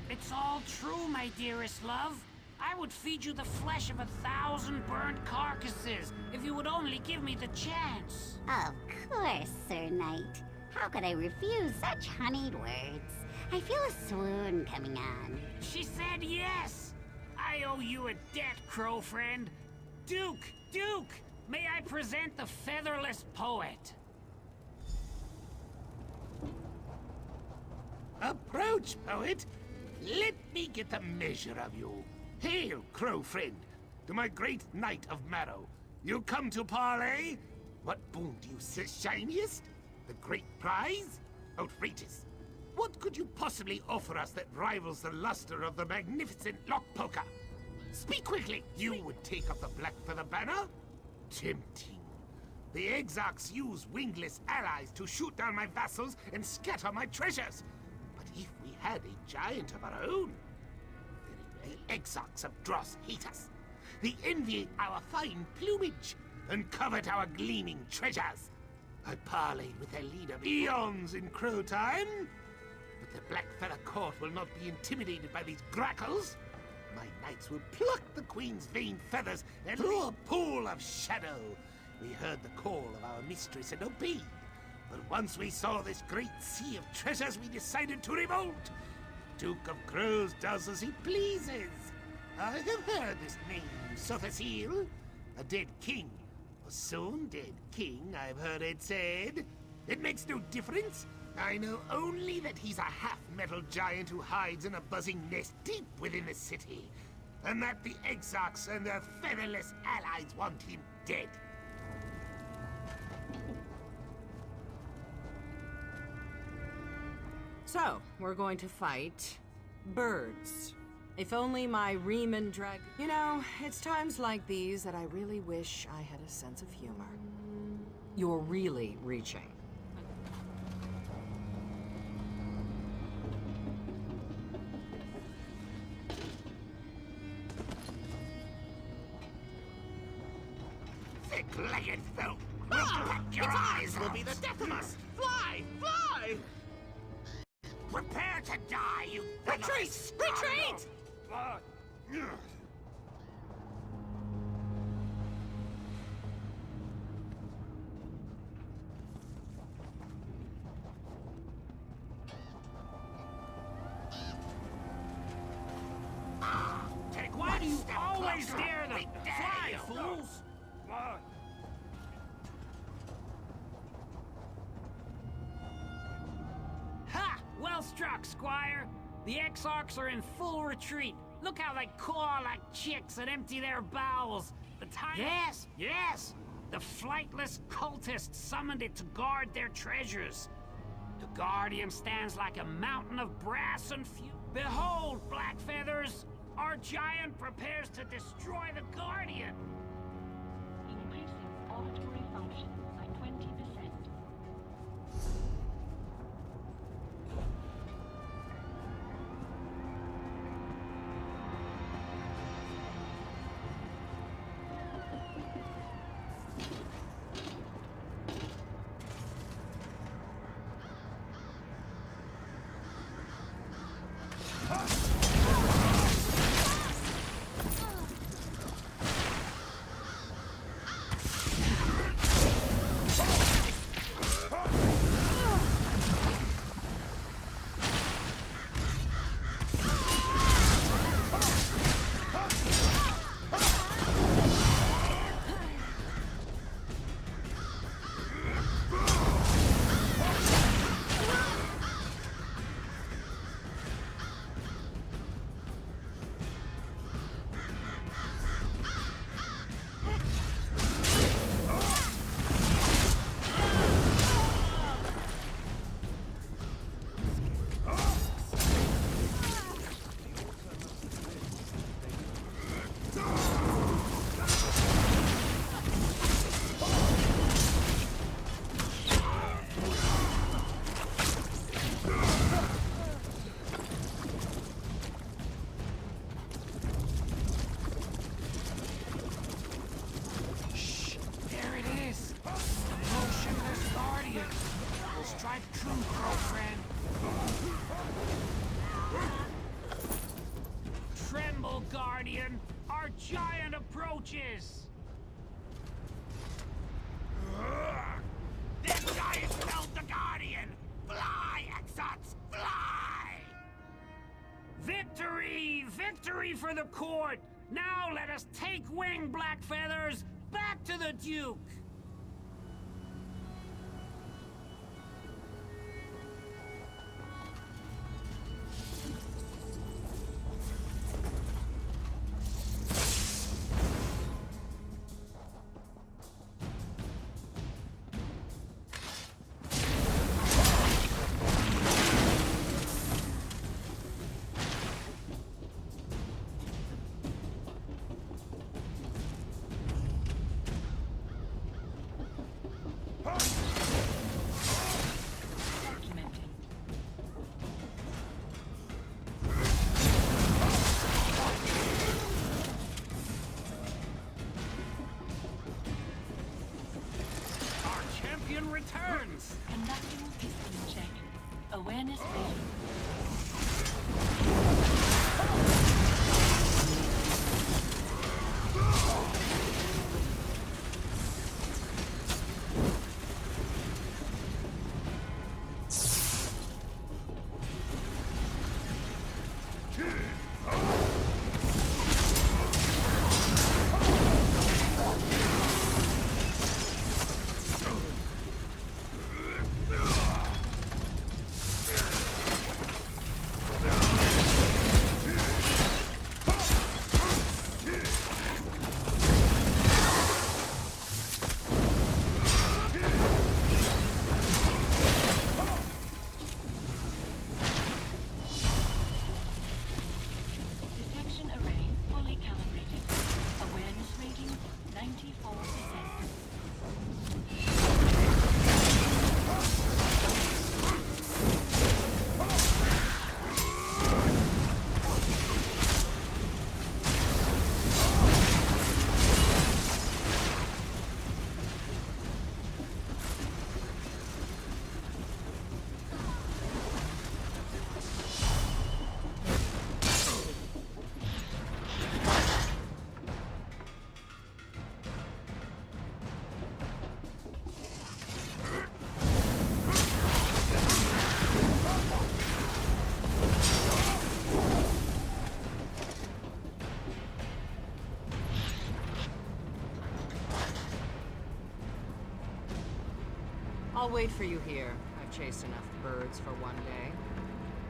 It's all true, my dearest love. I would feed you the flesh of 1,000 burned carcasses if you would only give me the chance. Of course, Sir Knight. How could I refuse such honeyed words? I feel a swoon coming on. She said yes! I owe you a debt, crow friend. Duke! Duke! May I present the featherless poet? Approach, poet. Let me get a measure of you. Hail, crow friend, to my great knight of Marrow. You come to parley? What boon do you see shiniest? The great prize? Outrageous. What could you possibly offer us that rivals the luster of the magnificent Lockpoker? Speak quickly! You would take up the Blackfeather banner? Tempting. The Exarchs use wingless allies to shoot down my vassals and scatter my treasures. But if we had a giant of our own... Very well, Exarchs of Dross hate us. They envy our fine plumage and covet our gleaming treasures. I parleyed with their leader eons in Crow time. But the Blackfeather court will not be intimidated by these grackles. My knights will pluck the queen's vain feathers and through a pool of shadow. We heard the call of our mistress and obeyed. But once we saw this great sea of treasures, we decided to revolt. Duke of Crows does as he pleases. I have heard this name, Sothasil. A dead king. A soon dead king, I've heard it said. It makes no difference. I know only that he's a half-metal giant who hides in a buzzing nest deep within the city. And that the Exarchs and their featherless allies want him dead. So, we're going to fight birds. If only my Riemann drag... You know, it's times like these that I really wish I had a sense of humor. You're really reaching. Thick-legged folk! We'll cut your eyes will be the death of us! Fly! Fly! Prepare to die, you... Retreat! Retreat! Why do you always dare them? Fly, fools! Ha! Well struck, Squire. The Exarchs are in full retreat. Look how they caw like chicks and empty their bowels. The time... Yes, yes! The flightless cultists summoned it to guard their treasures. The Guardian stands like a mountain of brass and fuel. Behold, Blackfeathers! Our giant prepares to destroy the Guardian! Increasing auditory function by 20%. Guardian! Our giant approaches! The giant felled the Guardian! Fly, Exarchs, fly! Victory! Victory for the court! Now let us take wing, Blackfeathers! Back to the Duke! Returns! Conducting piston check. Awareness rating. I'll wait for you here. I've chased enough birds for one day.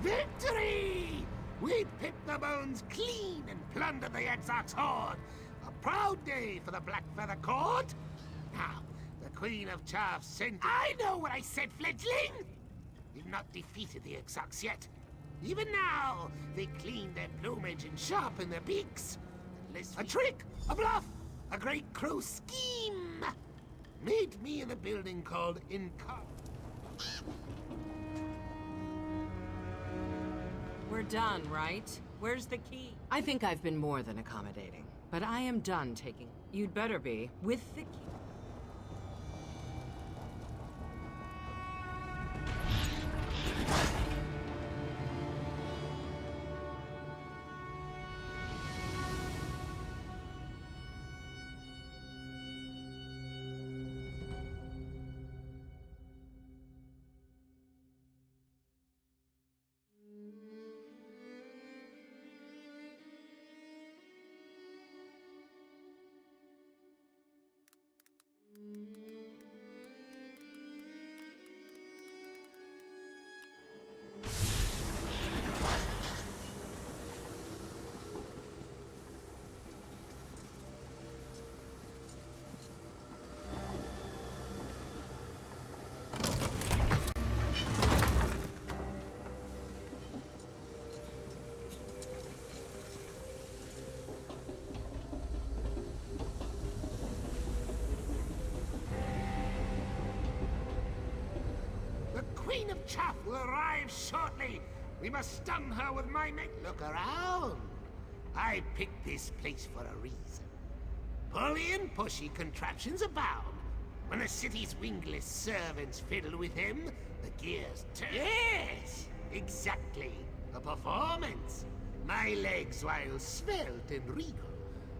Victory! We picked the bones clean and plundered the Exarch's hoard. A proud day for the Blackfeather Court. Now, the Queen of Chaff sent... I know what I said, fledgling! We've not defeated the Exarchs yet. Even now, they clean their plumage and sharpen their beaks. Unless a trick, a bluff, a great crow scheme. Meet me in the building called We're done, right? Where's the key? I think I've been more than accommodating, but I am done taking... You'd better be, with the key. Queen of Chaff will arrive shortly. We must stun her with my mate. Look around. I picked this place for a reason. Pulley and pushy contraptions abound. When the city's wingless servants fiddle with him, the gears turn. Yes, exactly. A performance. My legs, while svelte and regal,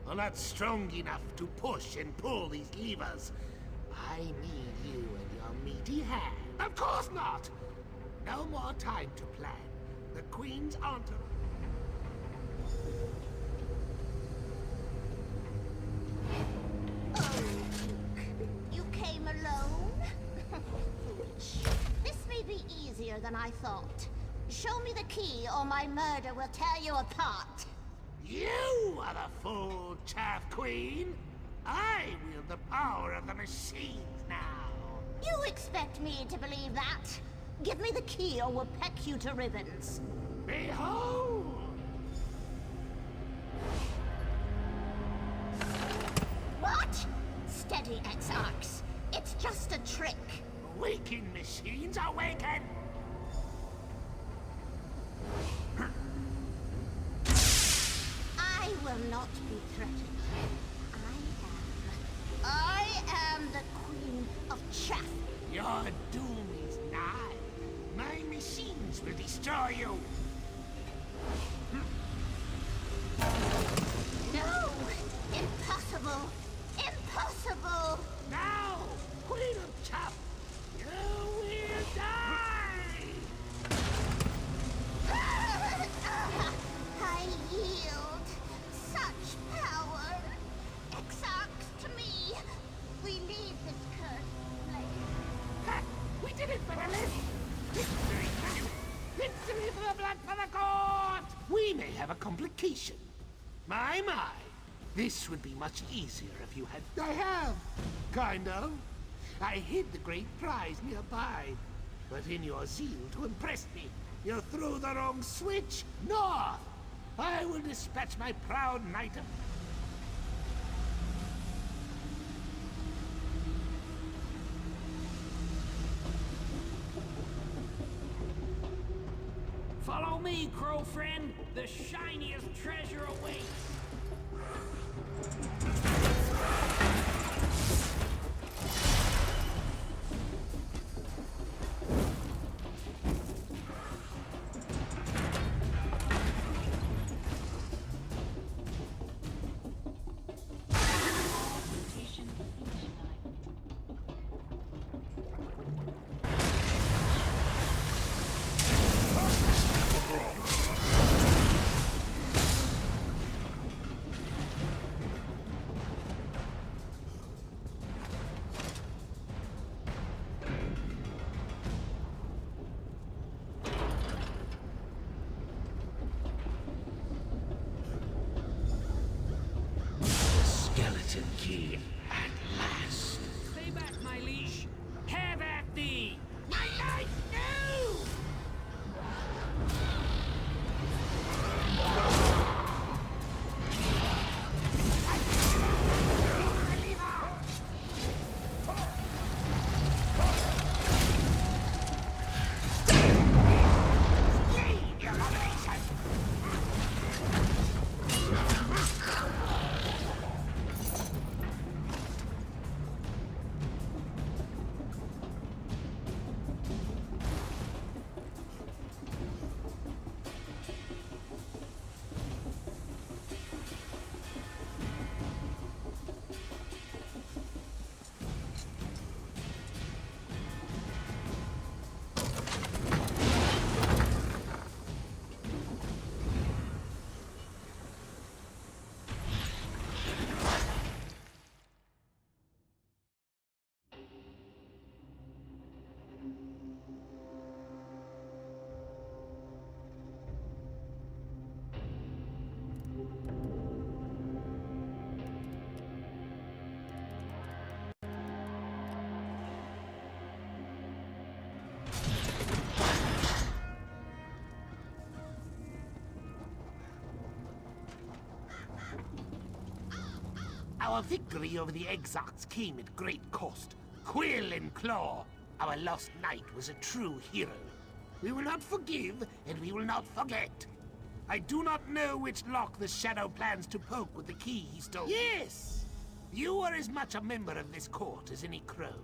are not strong enough to push and pull these levers. I need you and your meaty hand. Of course not! No more time to plan. The Queen's entourage. Oh, you came alone? Foolish. This may be easier than I thought. Show me the key or my murder will tear you apart. You are the full Chaff Queen. I wield the power of the machines now. You expect me to believe that? Give me the key or we'll peck you to ribbons. Behold! What? Steady, Exarchs. It's just a trick. Awaken, machines, awaken! I will not be threatened. I am the Queen of Chaff. Your doom is nigh. My machines will destroy you. No! Impossible! Impossible! Now, Queen of Chaff, you will die! I yield. Such power. Exarchs to me. We leave this cursed place. Ha! We did it, Federalist! Victory! Victory for the Blackfeather Court! We may have a complication. My. This would be much easier if you had... I have. Kind of. I hid the great prize nearby. But in your zeal to impress me, you threw the wrong switch. North! I will dispatch my proud knight of... Follow me, crow friend. The shiniest treasure awaits. key at last. Stay back, my liege. Have at thee! My knight, no! Our victory over the Exarchs came at great cost. Quill and Claw, our lost knight was a true hero. We will not forgive, and we will not forget. I do not know which lock the Shadow plans to poke with the key he stole. Yes! You are as much a member of this court as any crow.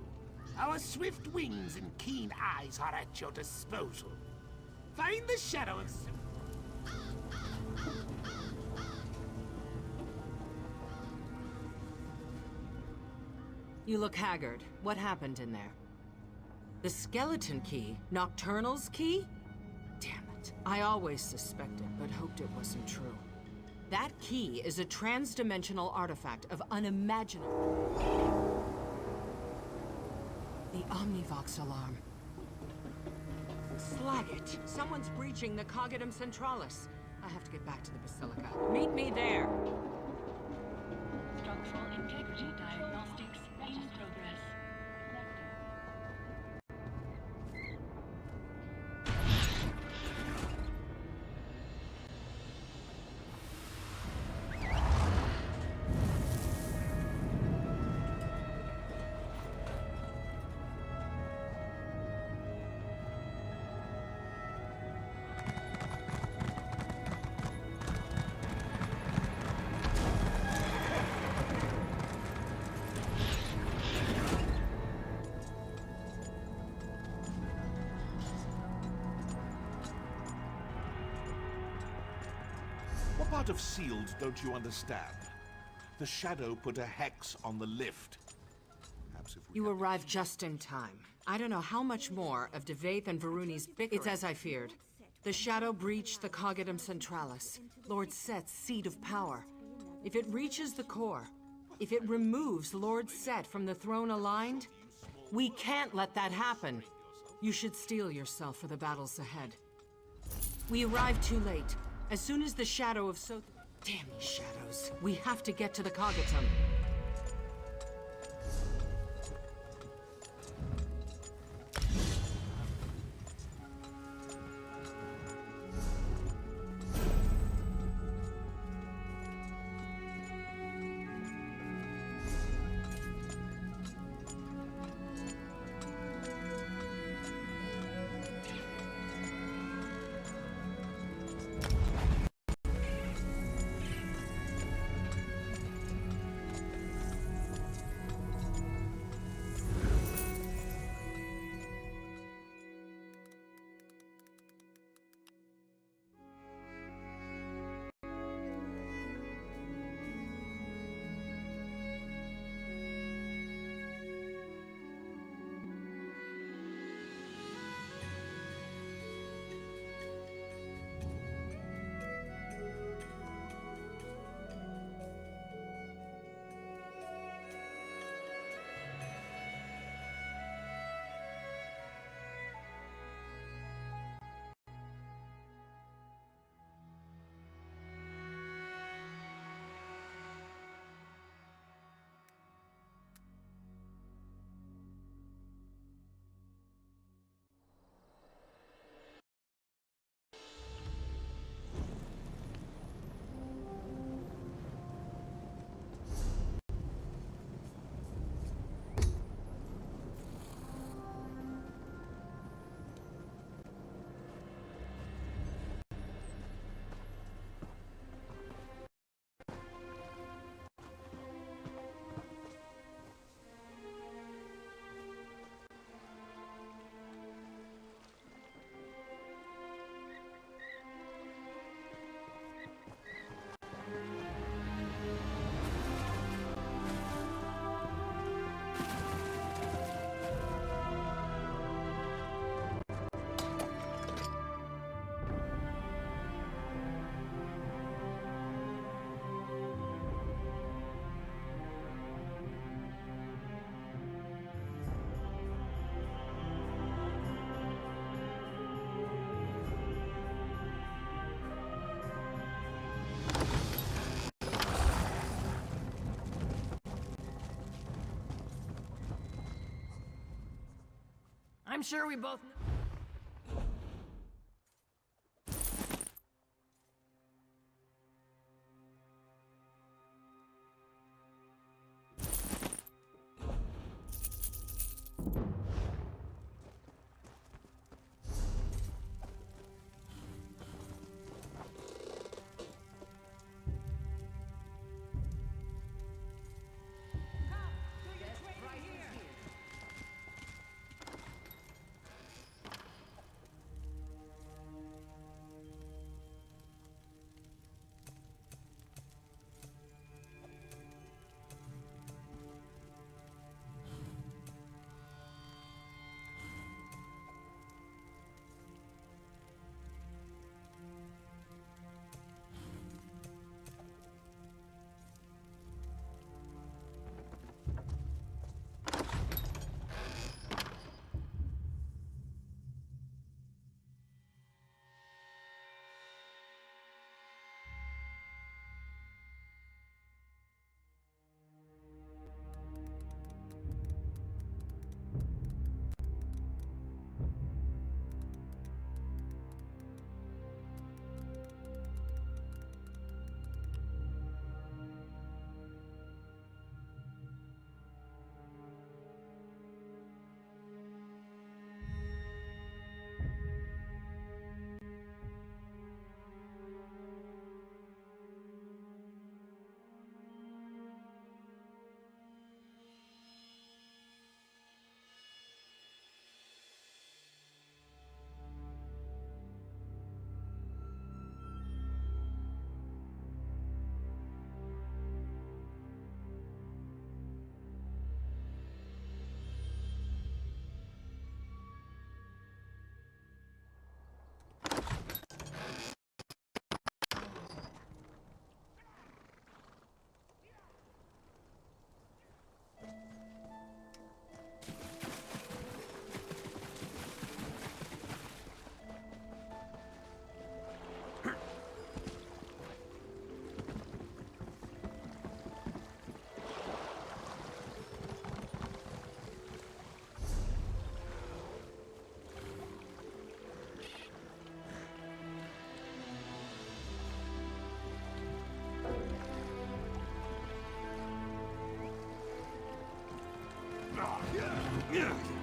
Our swift wings and keen eyes are at your disposal. Find the Shadow of... You look haggard. What happened in there? The skeleton key? Nocturnal's key? Damn it. I always suspected, but hoped it wasn't true. That key is a trans-dimensional artifact of unimaginable... The Omnivox alarm. Slag it! Someone's breaching the Cognitum Centralis. I have to get back to the Basilica. Meet me there! Structural integrity diagnostics in progress. What part of sealed don't you understand? The Shadow put a hex on the lift. Perhaps if we... You arrived just in time. I don't know how much more of Devaith and Varuni's bickering. It's as I feared. The Shadow breached the Cognitum Centralis, Lord Set's seat of power. If it reaches the core, if it removes Lord Set from the throne aligned, we can't let that happen. You should steel yourself for the battles ahead. We arrived too late. As soon as the Shadow of Soth... Damn these shadows. We have to get to the Cognitum. I'm sure we both know. Yeah.